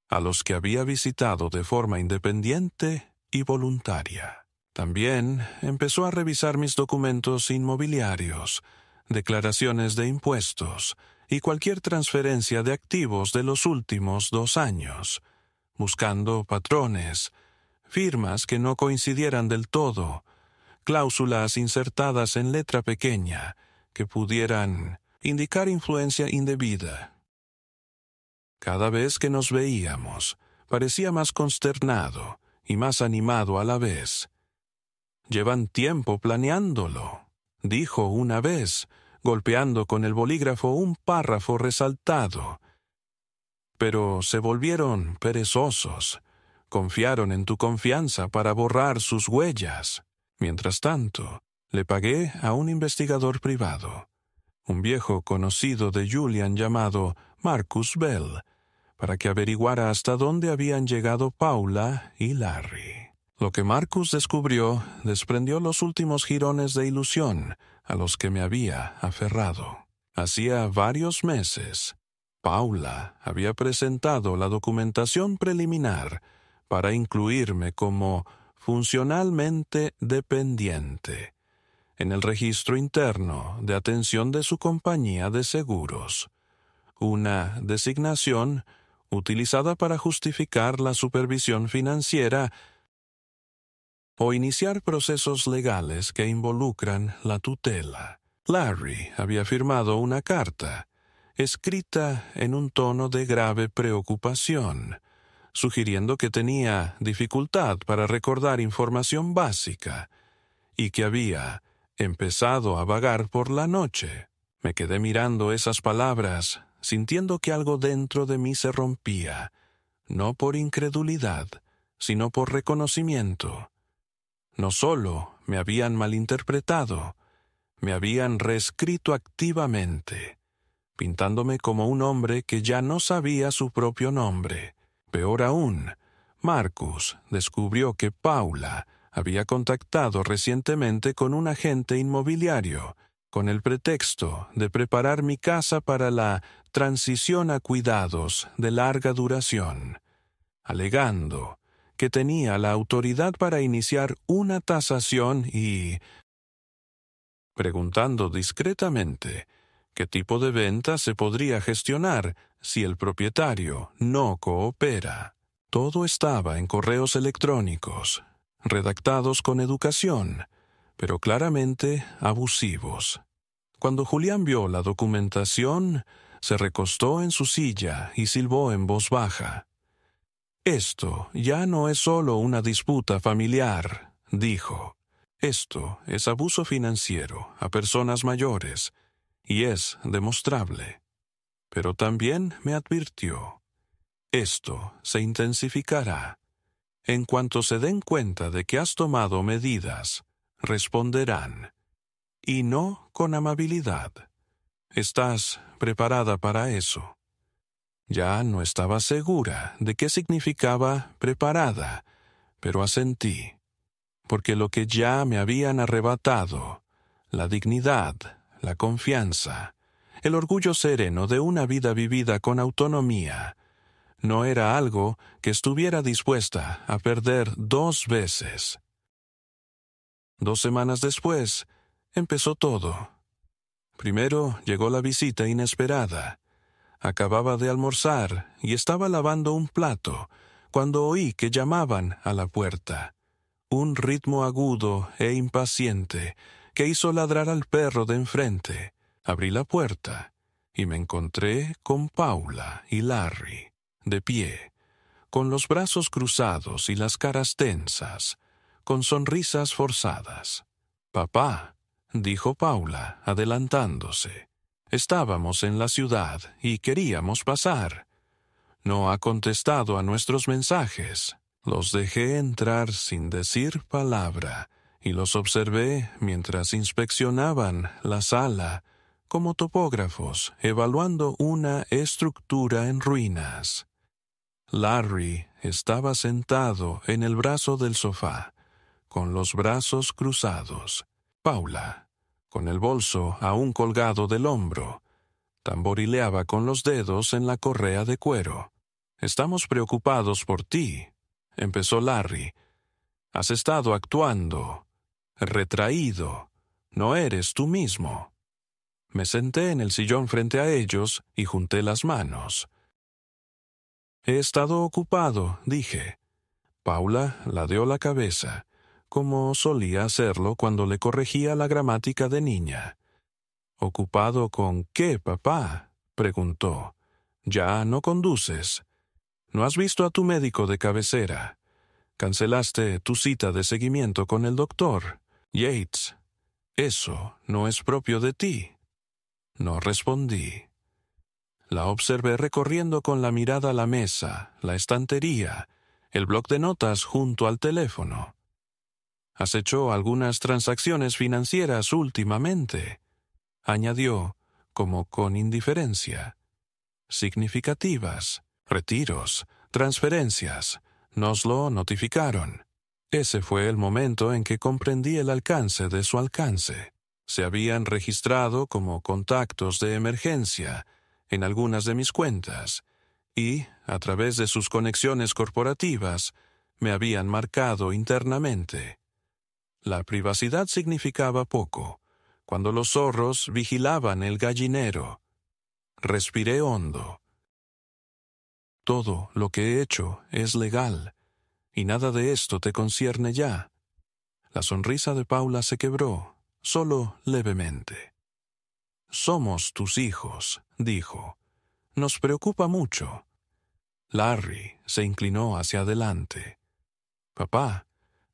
a los que había visitado de forma independiente y voluntaria. También empezó a revisar mis documentos inmobiliarios, declaraciones de impuestos y cualquier transferencia de activos de los últimos 2 años, buscando patrones, firmas que no coincidieran del todo, cláusulas insertadas en letra pequeña que pudieran indicar influencia indebida. Cada vez que nos veíamos, parecía más consternado y más animado a la vez. «Llevan tiempo planeándolo», dijo una vez, golpeando con el bolígrafo un párrafo resaltado. «Pero se volvieron perezosos. Confiaron en tu confianza para borrar sus huellas. Mientras tanto, le pagué a un investigador privado, un viejo conocido de Julian llamado Marcus Bell, para que averiguara hasta dónde habían llegado Paula y Larry. Lo que Marcus descubrió desprendió los últimos jirones de ilusión a los que me había aferrado. Hacía varios meses, Paula había presentado la documentación preliminar para incluirme como funcionalmente dependiente en el registro interno de atención de su compañía de seguros, una designación utilizada para justificar la supervisión financiera o iniciar procesos legales que involucran la tutela. Larry había firmado una carta, escrita en un tono de grave preocupación, sugiriendo que tenía dificultad para recordar información básica y que había empezado a vagar por la noche. Me quedé mirando esas palabras, sintiendo que algo dentro de mí se rompía, no por incredulidad, sino por reconocimiento. No solo me habían malinterpretado, me habían reescrito activamente, pintándome como un hombre que ya no sabía su propio nombre. Peor aún, Marcus descubrió que Paula había contactado recientemente con un agente inmobiliario con el pretexto de preparar mi casa para la transición a cuidados de larga duración, alegando que tenía la autoridad para iniciar una tasación y preguntando discretamente qué tipo de venta se podría gestionar si el propietario no coopera. Todo estaba en correos electrónicos, redactados con educación, pero claramente abusivos. Cuando Julián vio la documentación, se recostó en su silla y silbó en voz baja. «Esto ya no es solo una disputa familiar», dijo. Esto es abuso financiero a personas mayores, y es demostrable. Pero también me advirtió, esto se intensificará. En cuanto se den cuenta de que has tomado medidas, responderán, y no con amabilidad. ¿Estás preparada para eso? Ya no estaba segura de qué significaba preparada, pero asentí, porque lo que ya me habían arrebatado, la dignidad, la confianza, el orgullo sereno de una vida vivida con autonomía, no era algo que estuviera dispuesta a perder 2 veces. 2 semanas después, empezó todo. Primero llegó la visita inesperada. Acababa de almorzar y estaba lavando un plato cuando oí que llamaban a la puerta. Un ritmo agudo e impaciente que hizo ladrar al perro de enfrente. Abrí la puerta y me encontré con Paula y Larry, de pie, con los brazos cruzados y las caras tensas, con sonrisas forzadas. «Papá», dijo Paula, adelantándose. «Estábamos en la ciudad y queríamos pasar. No ha contestado a nuestros mensajes». Los dejé entrar sin decir palabra y los observé mientras inspeccionaban la sala como topógrafos evaluando una estructura en ruinas. Larry estaba sentado en el brazo del sofá, con los brazos cruzados. Paula, con el bolso aún colgado del hombro, tamborileaba con los dedos en la correa de cuero. «Estamos preocupados por ti», empezó Larry. «Has estado actuando, retraído. No eres tú mismo». Me senté en el sillón frente a ellos y junté las manos. «He estado ocupado», dije. Paula ladeó la cabeza, como solía hacerlo cuando le corregía la gramática de niña. «¿Ocupado con qué, papá?», preguntó. «Ya no conduces. ¿No has visto a tu médico de cabecera? Cancelaste tu cita de seguimiento con el doctor, Yates. Eso no es propio de ti». No respondí. La observé recorriendo con la mirada la mesa, la estantería, el bloc de notas junto al teléfono. «¿Has hecho algunas transacciones financieras últimamente?», añadió, como con indiferencia. «Significativas, retiros, transferencias, nos lo notificaron». Ese fue el momento en que comprendí el alcance de su alcance. Se habían registrado como contactos de emergencia en algunas de mis cuentas y, a través de sus conexiones corporativas, me habían marcado internamente. La privacidad significaba poco, cuando los zorros vigilaban el gallinero. Respiré hondo. Todo lo que he hecho es legal, y nada de esto te concierne ya. La sonrisa de Paula se quebró, solo levemente. «Somos tus hijos», dijo. «Nos preocupa mucho». Larry se inclinó hacia adelante. «Papá,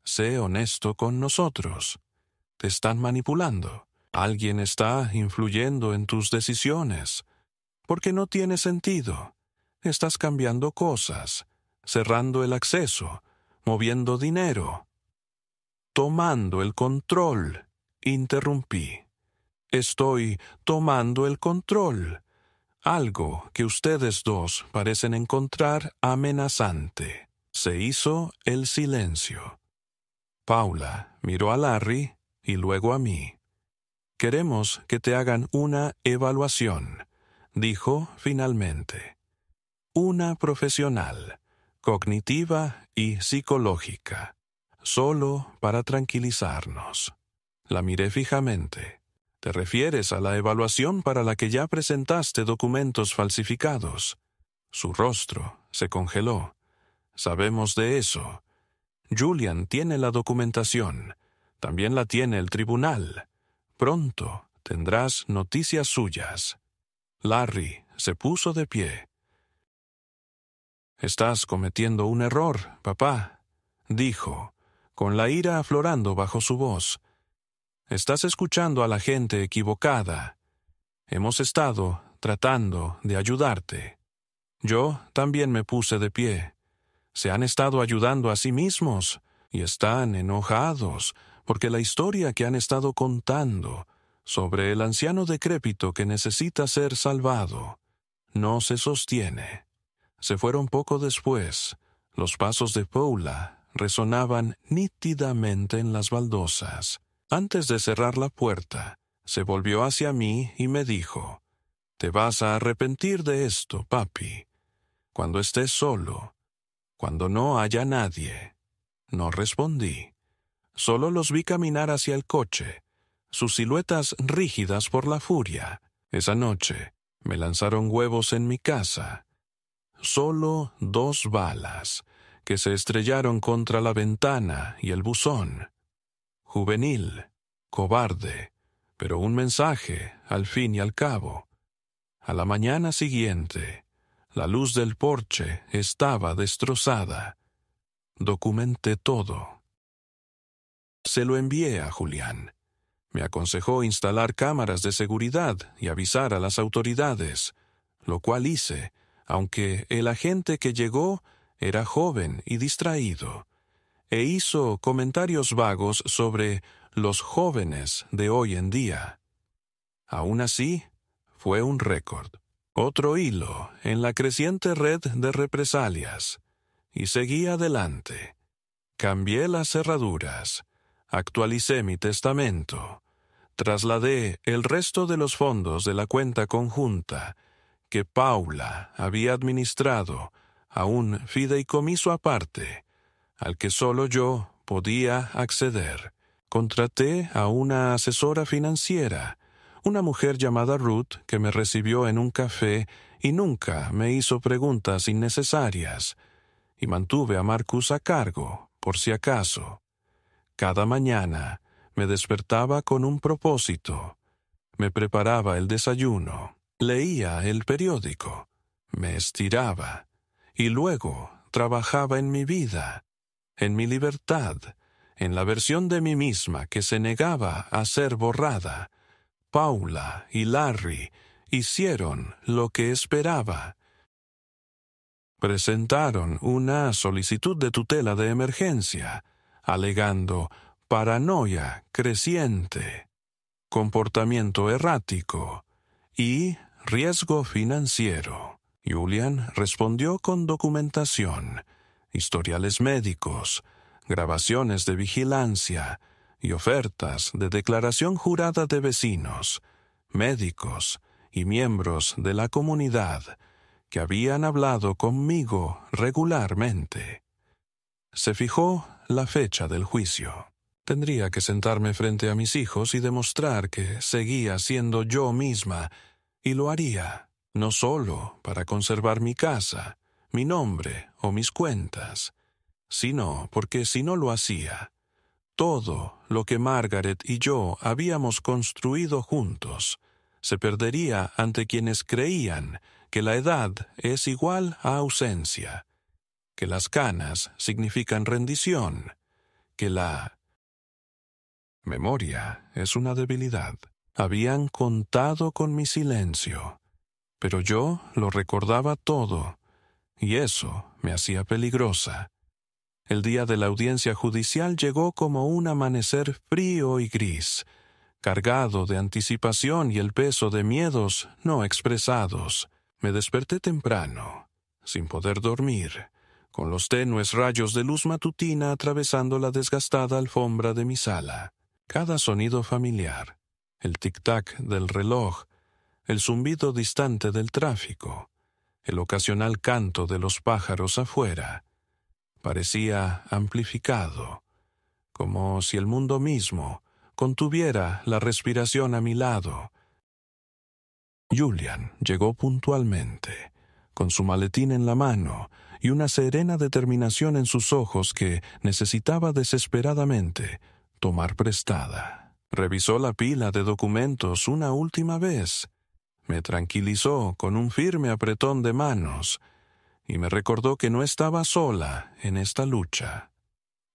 sé honesto con nosotros. Te están manipulando. Alguien está influyendo en tus decisiones. Porque no tiene sentido. Estás cambiando cosas, cerrando el acceso, moviendo dinero». «Tomando el control», interrumpí. «Estoy tomando el control». Algo que ustedes dos parecen encontrar amenazante. Se hizo el silencio. Paula miró a Larry y luego a mí. «Queremos que te hagan una evaluación», dijo finalmente. «Una profesional, cognitiva y psicológica, solo para tranquilizarnos». La miré fijamente. «¿Te refieres a la evaluación para la que ya presentaste documentos falsificados?» Su rostro se congeló. «Sabemos de eso. Julian tiene la documentación. También la tiene el tribunal. Pronto tendrás noticias suyas». Larry se puso de pie. «Estás cometiendo un error, papá», dijo, con la ira aflorando bajo su voz. «Estás escuchando a la gente equivocada. Hemos estado tratando de ayudarte». Yo también me puse de pie. Se han estado ayudando a sí mismos y están enojados porque la historia que han estado contando sobre el anciano decrépito que necesita ser salvado no se sostiene. Se fueron poco después. Los pasos de Paula resonaban nítidamente en las baldosas. Antes de cerrar la puerta, se volvió hacia mí y me dijo: «Te vas a arrepentir de esto, papi, cuando estés solo, cuando no haya nadie». No respondí. Solo los vi caminar hacia el coche, sus siluetas rígidas por la furia. Esa noche me lanzaron huevos en mi casa. Solo 2 balas, que se estrellaron contra la ventana y el buzón. Juvenil, cobarde, pero un mensaje, al fin y al cabo. A la mañana siguiente, la luz del porche estaba destrozada. Documenté todo. Se lo envié a Julián. Me aconsejó instalar cámaras de seguridad y avisar a las autoridades, lo cual hice, aunque el agente que llegó era joven y distraído, e hizo comentarios vagos sobre los jóvenes de hoy en día. Aún así, fue un récord. Otro hilo en la creciente red de represalias, y seguí adelante. Cambié las cerraduras, actualicé mi testamento, trasladé el resto de los fondos de la cuenta conjunta que Paula había administrado a un fideicomiso aparte, al que solo yo podía acceder. Contraté a una asesora financiera, una mujer llamada Ruth, que me recibió en un café y nunca me hizo preguntas innecesarias, y mantuve a Marcus a cargo, por si acaso. Cada mañana me despertaba con un propósito. Me preparaba el desayuno, leía el periódico, me estiraba, y luego trabajaba en mi vida, en mi libertad, en la versión de mí misma que se negaba a ser borrada. Paula y Larry hicieron lo que esperaba. Presentaron una solicitud de tutela de emergencia, alegando paranoia creciente, comportamiento errático y riesgo financiero. Julian respondió con documentación, historiales médicos, grabaciones de vigilancia y ofertas de declaración jurada de vecinos, médicos y miembros de la comunidad que habían hablado conmigo regularmente. Se fijó la fecha del juicio. Tendría que sentarme frente a mis hijos y demostrar que seguía siendo yo misma, y lo haría, no solo para conservar mi casa, mi nombre o mis cuentas, sino porque si no lo hacía, todo lo que Margaret y yo habíamos construido juntos se perdería ante quienes creían que la edad es igual a ausencia, que las canas significan rendición, que la memoria es una debilidad. Habían contado con mi silencio, pero yo lo recordaba todo, y eso me hacía peligrosa. El día de la audiencia judicial llegó como un amanecer frío y gris, cargado de anticipación y el peso de miedos no expresados. Me desperté temprano, sin poder dormir, con los tenues rayos de luz matutina atravesando la desgastada alfombra de mi sala. Cada sonido familiar, el tic-tac del reloj, el zumbido distante del tráfico, el ocasional canto de los pájaros afuera, parecía amplificado, como si el mundo mismo contuviera la respiración a mi lado. Julian llegó puntualmente, con su maletín en la mano y una serena determinación en sus ojos que necesitaba desesperadamente tomar prestada. Revisó la pila de documentos una última vez, me tranquilizó con un firme apretón de manos y me recordó que no estaba sola en esta lucha.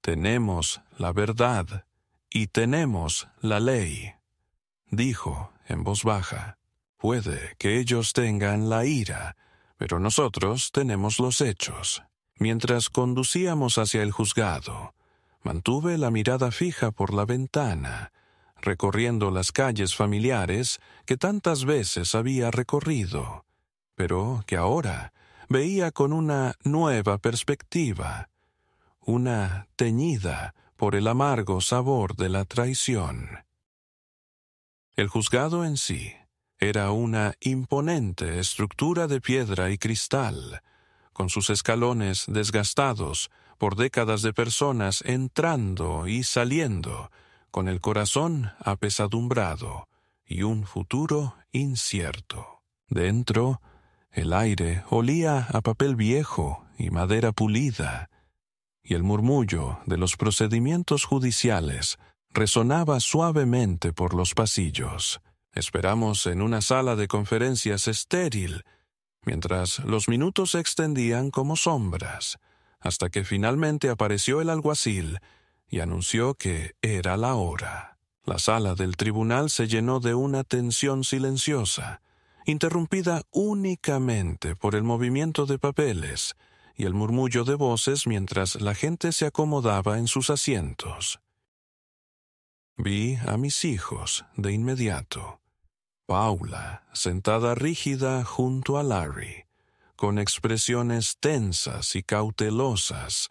Tenemos la verdad y tenemos la ley, dijo en voz baja. Puede que ellos tengan la ira, pero nosotros tenemos los hechos. Mientras conducíamos hacia el juzgado, mantuve la mirada fija por la ventana, recorriendo las calles familiares que tantas veces había recorrido, pero que ahora veía con una nueva perspectiva, una teñida por el amargo sabor de la traición. El juzgado en sí era una imponente estructura de piedra y cristal, con sus escalones desgastados por décadas de personas entrando y saliendo, con el corazón apesadumbrado y un futuro incierto. Dentro, el aire olía a papel viejo y madera pulida, y el murmullo de los procedimientos judiciales resonaba suavemente por los pasillos. Esperamos en una sala de conferencias estéril, mientras los minutos se extendían como sombras, hasta que finalmente apareció el alguacil y anunció que era la hora. La sala del tribunal se llenó de una tensión silenciosa, interrumpida únicamente por el movimiento de papeles y el murmullo de voces mientras la gente se acomodaba en sus asientos. Vi a mis hijos de inmediato. Paula, sentada rígida junto a Larry, con expresiones tensas y cautelosas,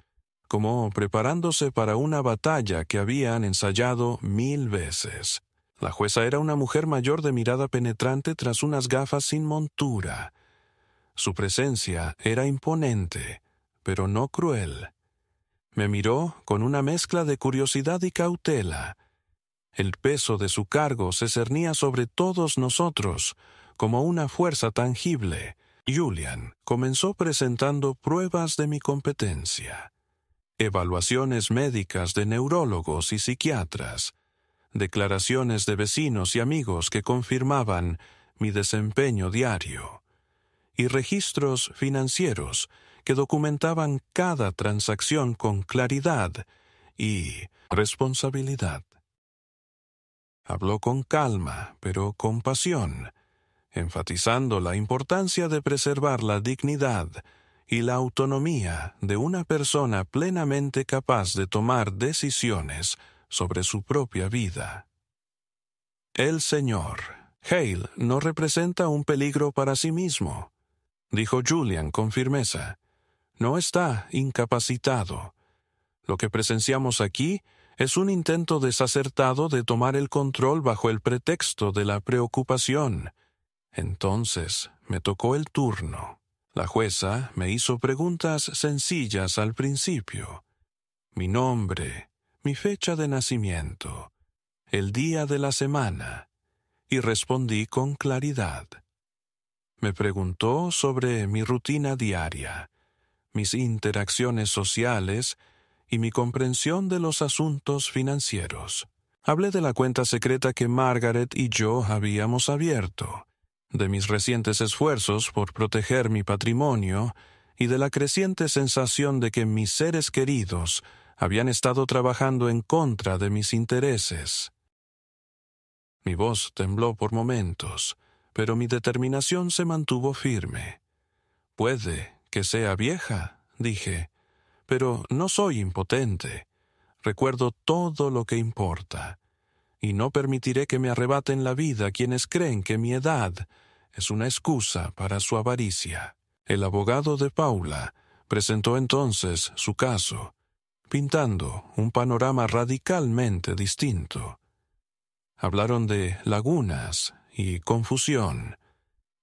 como preparándose para una batalla que habían ensayado 1000 veces. La jueza era una mujer mayor de mirada penetrante tras unas gafas sin montura. Su presencia era imponente, pero no cruel. Me miró con una mezcla de curiosidad y cautela. El peso de su cargo se cernía sobre todos nosotros, como una fuerza tangible. Julian comenzó presentando pruebas de mi competencia, evaluaciones médicas de neurólogos y psiquiatras, declaraciones de vecinos y amigos que confirmaban mi desempeño diario, y registros financieros que documentaban cada transacción con claridad y responsabilidad. Habló con calma, pero con pasión, enfatizando la importancia de preservar la dignidad y la autonomía de una persona plenamente capaz de tomar decisiones sobre su propia vida. El señor Hale no representa un peligro para sí mismo, dijo Julian con firmeza. No está incapacitado. Lo que presenciamos aquí es un intento desacertado de tomar el control bajo el pretexto de la preocupación. Entonces me tocó el turno. La jueza me hizo preguntas sencillas al principio. Mi nombre, mi fecha de nacimiento, el día de la semana, y respondí con claridad. Me preguntó sobre mi rutina diaria, mis interacciones sociales y mi comprensión de los asuntos financieros. Hablé de la cuenta secreta que Margaret y yo habíamos abierto, de mis recientes esfuerzos por proteger mi patrimonio y de la creciente sensación de que mis seres queridos habían estado trabajando en contra de mis intereses. Mi voz tembló por momentos, pero mi determinación se mantuvo firme. Puede que sea vieja, dije, pero no soy impotente. Recuerdo todo lo que importa, y no permitiré que me arrebaten la vida quienes creen que mi edad es una excusa para su avaricia. El abogado de Paula presentó entonces su caso, pintando un panorama radicalmente distinto. Hablaron de lagunas y confusión,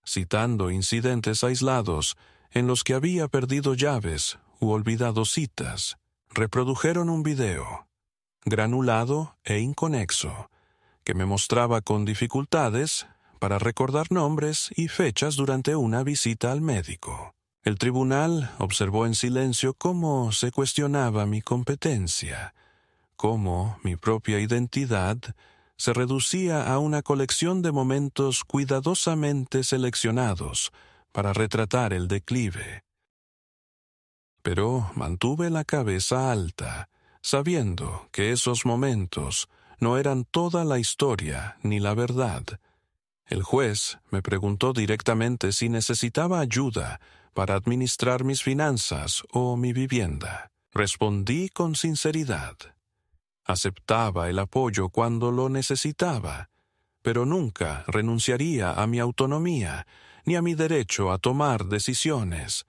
citando incidentes aislados en los que había perdido llaves u olvidado citas. Reprodujeron un video, granulado e inconexo, que me mostraba con dificultades para recordar nombres y fechas durante una visita al médico. El tribunal observó en silencio cómo se cuestionaba mi competencia, cómo mi propia identidad se reducía a una colección de momentos cuidadosamente seleccionados para retratar el declive. Pero mantuve la cabeza alta, sabiendo que esos momentos no eran toda la historia ni la verdad. El juez me preguntó directamente si necesitaba ayuda para administrar mis finanzas o mi vivienda. Respondí con sinceridad. Aceptaba el apoyo cuando lo necesitaba, pero nunca renunciaría a mi autonomía ni a mi derecho a tomar decisiones.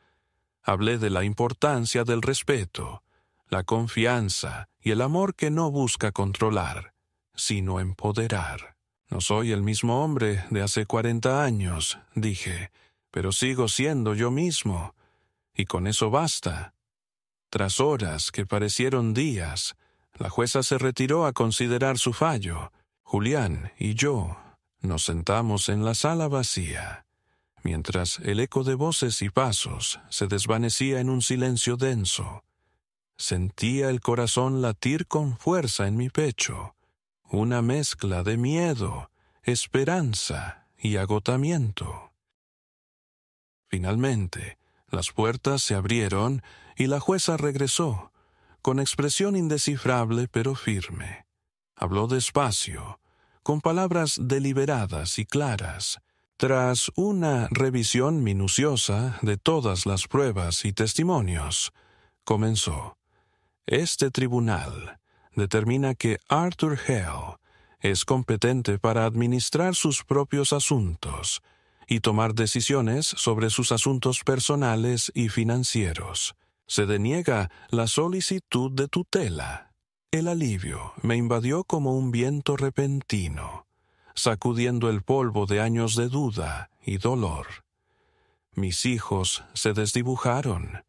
Hablé de la importancia del respeto, la confianza y el amor que no busca controlar, sino empoderar. No soy el mismo hombre de hace 40 años, dije, pero sigo siendo yo mismo, y con eso basta. Tras horas que parecieron días, la jueza se retiró a considerar su fallo. Julián y yo nos sentamos en la sala vacía, mientras el eco de voces y pasos se desvanecía en un silencio denso. Sentía el corazón latir con fuerza en mi pecho, una mezcla de miedo, esperanza y agotamiento. Finalmente, las puertas se abrieron y la jueza regresó, con expresión indescifrable pero firme. Habló despacio, con palabras deliberadas y claras. Tras una revisión minuciosa de todas las pruebas y testimonios, comenzó. Este tribunal determina que Arthur Hale es competente para administrar sus propios asuntos y tomar decisiones sobre sus asuntos personales y financieros. Se deniega la solicitud de tutela. El alivio me invadió como un viento repentino, sacudiendo el polvo de años de duda y dolor. Mis hijos se desdibujaron,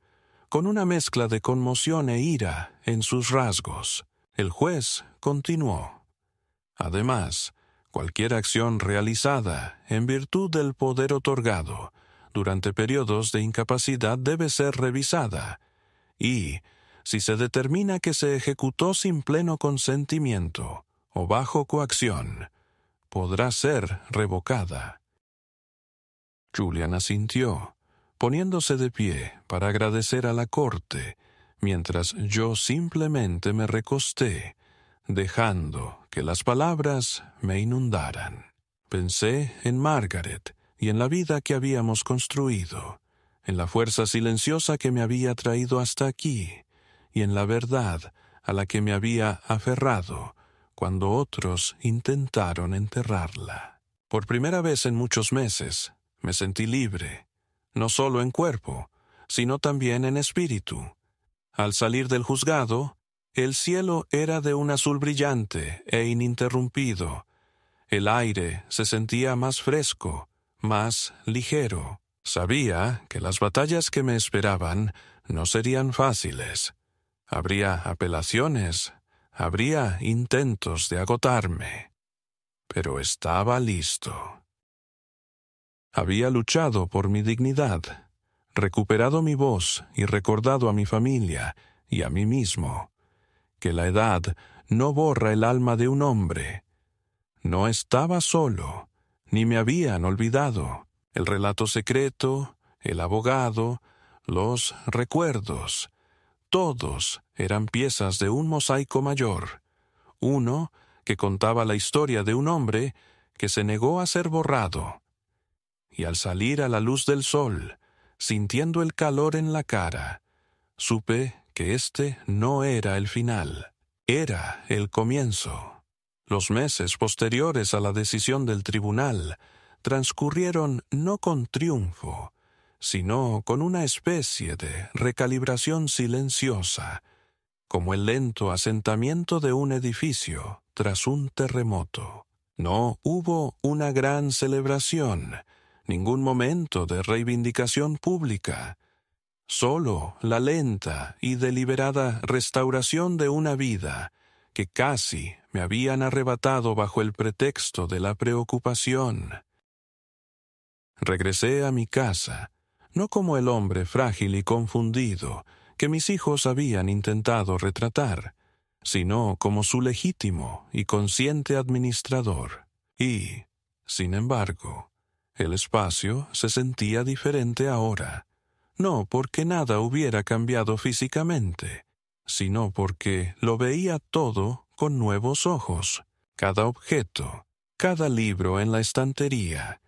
con una mezcla de conmoción e ira en sus rasgos. El juez continuó. Además, cualquier acción realizada en virtud del poder otorgado durante periodos de incapacidad debe ser revisada y, si se determina que se ejecutó sin pleno consentimiento o bajo coacción, podrá ser revocada. Julián asintió, poniéndose de pie para agradecer a la corte, mientras yo simplemente me recosté, dejando que las palabras me inundaran. Pensé en Margaret y en la vida que habíamos construido, en la fuerza silenciosa que me había traído hasta aquí, y en la verdad a la que me había aferrado cuando otros intentaron enterrarla. Por primera vez en muchos meses me sentí libre, no solo en cuerpo, sino también en espíritu. Al salir del juzgado, el cielo era de un azul brillante e ininterrumpido. El aire se sentía más fresco, más ligero. Sabía que las batallas que me esperaban no serían fáciles. Habría apelaciones, habría intentos de agotarme, pero estaba listo. Había luchado por mi dignidad, recuperado mi voz y recordado a mi familia y a mí mismo que la edad no borra el alma de un hombre. No estaba solo, ni me habían olvidado. El relato secreto, el abogado, los recuerdos, todos eran piezas de un mosaico mayor, uno que contaba la historia de un hombre que se negó a ser borrado. Y al salir a la luz del sol, sintiendo el calor en la cara, supe que este no era el final, era el comienzo. Los meses posteriores a la decisión del tribunal transcurrieron no con triunfo, sino con una especie de recalibración silenciosa, como el lento asentamiento de un edificio tras un terremoto. No hubo una gran celebración, ningún momento de reivindicación pública, solo la lenta y deliberada restauración de una vida que casi me habían arrebatado bajo el pretexto de la preocupación. Regresé a mi casa, no como el hombre frágil y confundido que mis hijos habían intentado retratar, sino como su legítimo y consciente administrador. Y, sin embargo, el espacio se sentía diferente ahora, no porque nada hubiera cambiado físicamente, sino porque lo veía todo con nuevos ojos. Cada objeto, cada libro en la estantería,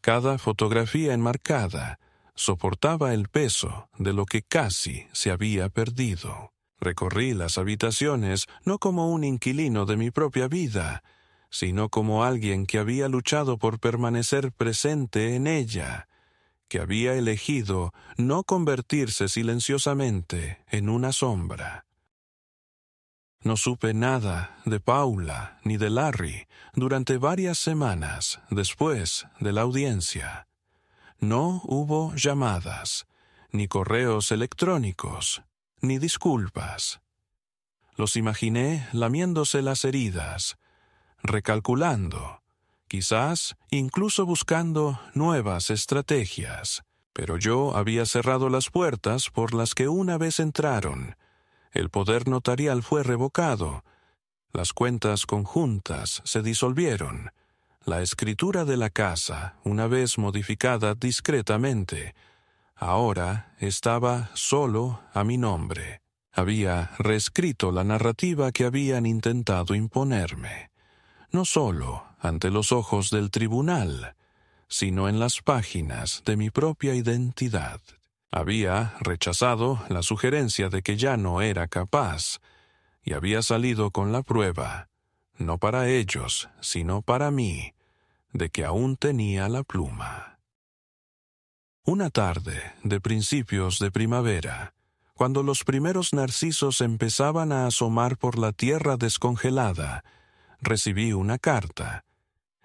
cada fotografía enmarcada, soportaba el peso de lo que casi se había perdido. Recorrí las habitaciones no como un inquilino de mi propia vida, sino como alguien que había luchado por permanecer presente en ella, que había elegido no convertirse silenciosamente en una sombra. No supe nada de Paula ni de Larry durante varias semanas después de la audiencia. No hubo llamadas, ni correos electrónicos, ni disculpas. Los imaginé lamiéndose las heridas, recalculando, quizás incluso buscando nuevas estrategias. Pero yo había cerrado las puertas por las que una vez entraron. El poder notarial fue revocado, las cuentas conjuntas se disolvieron, la escritura de la casa, una vez modificada discretamente, ahora estaba solo a mi nombre. Había reescrito la narrativa que habían intentado imponerme, no solo ante los ojos del tribunal, sino en las páginas de mi propia identidad. Había rechazado la sugerencia de que ya no era capaz, y había salido con la prueba, no para ellos, sino para mí, de que aún tenía la pluma. Una tarde de principios de primavera, cuando los primeros narcisos empezaban a asomar por la tierra descongelada, recibí una carta.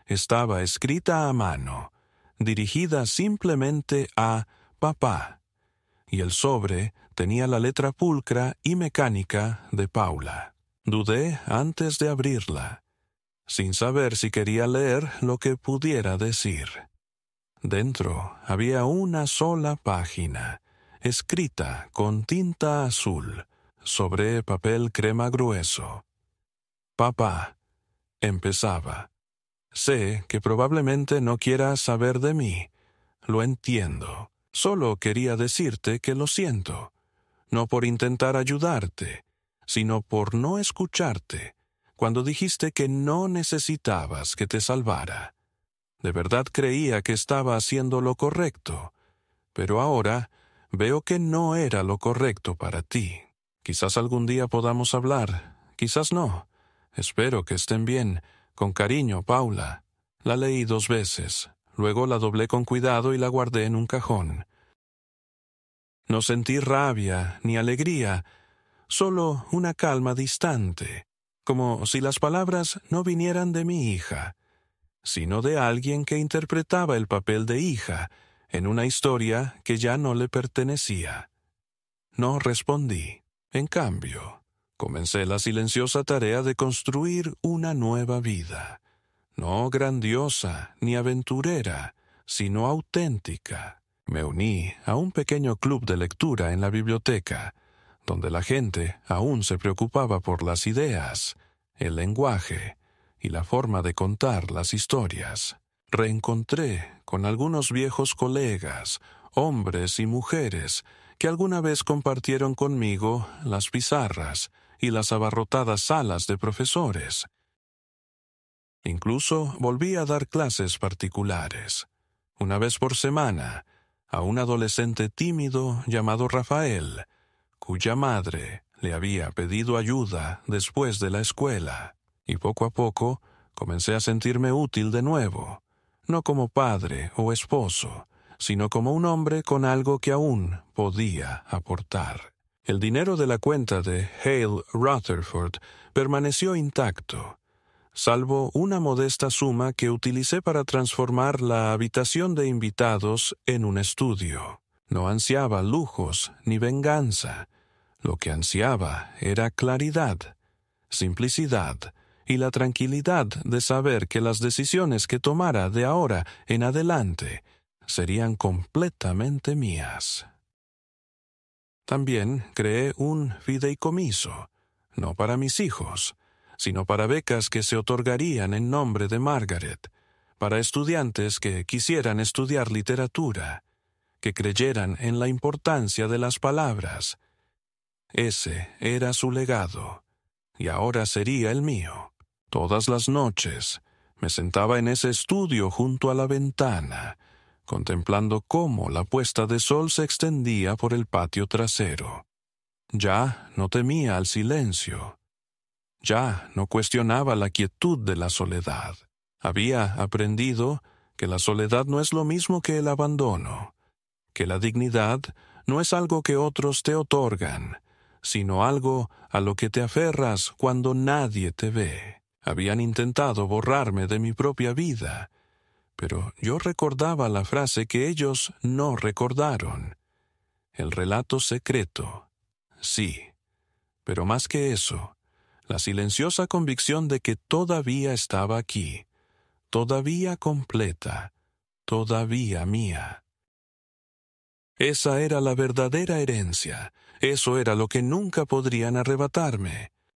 Estaba escrita a mano, dirigida simplemente a papá, y el sobre tenía la letra pulcra y mecánica de Paula. Dudé antes de abrirla, sin saber si quería leer lo que pudiera decir. Dentro había una sola página, escrita con tinta azul, sobre papel crema grueso. Papá, empezaba. Sé que probablemente no quieras saber de mí. Lo entiendo. Solo quería decirte que lo siento, no por intentar ayudarte, sino por no escucharte, cuando dijiste que no necesitabas que te salvara. De verdad creía que estaba haciendo lo correcto, pero ahora veo que no era lo correcto para ti. Quizás algún día podamos hablar, quizás no. Espero que estén bien. Con cariño, Paula. La leí 2 veces. Luego la doblé con cuidado y la guardé en un cajón. No sentí rabia ni alegría, solo una calma distante, como si las palabras no vinieran de mi hija, sino de alguien que interpretaba el papel de hija en una historia que ya no le pertenecía. No respondí. En cambio, comencé la silenciosa tarea de construir una nueva vida, no grandiosa ni aventurera, sino auténtica. Me uní a un pequeño club de lectura en la biblioteca, donde la gente aún se preocupaba por las ideas, el lenguaje y la forma de contar las historias. Reencontré con algunos viejos colegas, hombres y mujeres, que alguna vez compartieron conmigo las pizarras y las abarrotadas salas de profesores. Incluso volví a dar clases particulares, una vez por semana, a un adolescente tímido llamado Rafael, cuya madre le había pedido ayuda después de la escuela, y poco a poco comencé a sentirme útil de nuevo, no como padre o esposo, sino como un hombre con algo que aún podía aportar. El dinero de la cuenta de Hale Rutherford permaneció intacto, salvo una modesta suma que utilicé para transformar la habitación de invitados en un estudio. No ansiaba lujos ni venganza. Lo que ansiaba era claridad, simplicidad y la tranquilidad de saber que las decisiones que tomara de ahora en adelante serían completamente mías. También creé un fideicomiso, no para mis hijos, sino para becas que se otorgarían en nombre de Margaret, para estudiantes que quisieran estudiar literatura, que creyeran en la importancia de las palabras, Ese era su legado, y ahora sería el mío. Todas las noches me sentaba en ese estudio junto a la ventana, contemplando cómo la puesta de sol se extendía por el patio trasero. Ya no temía al silencio. Ya no cuestionaba la quietud de la soledad. Había aprendido que la soledad no es lo mismo que el abandono, que la dignidad no es algo que otros te otorgan, sino algo a lo que te aferras cuando nadie te ve. Habían intentado borrarme de mi propia vida, pero yo recordaba la frase que ellos no recordaron. El relato secreto. Sí, pero más que eso, la silenciosa convicción de que todavía estaba aquí, todavía completa, todavía mía. Esa era la verdadera herencia, eso era lo que nunca podrían arrebatarme.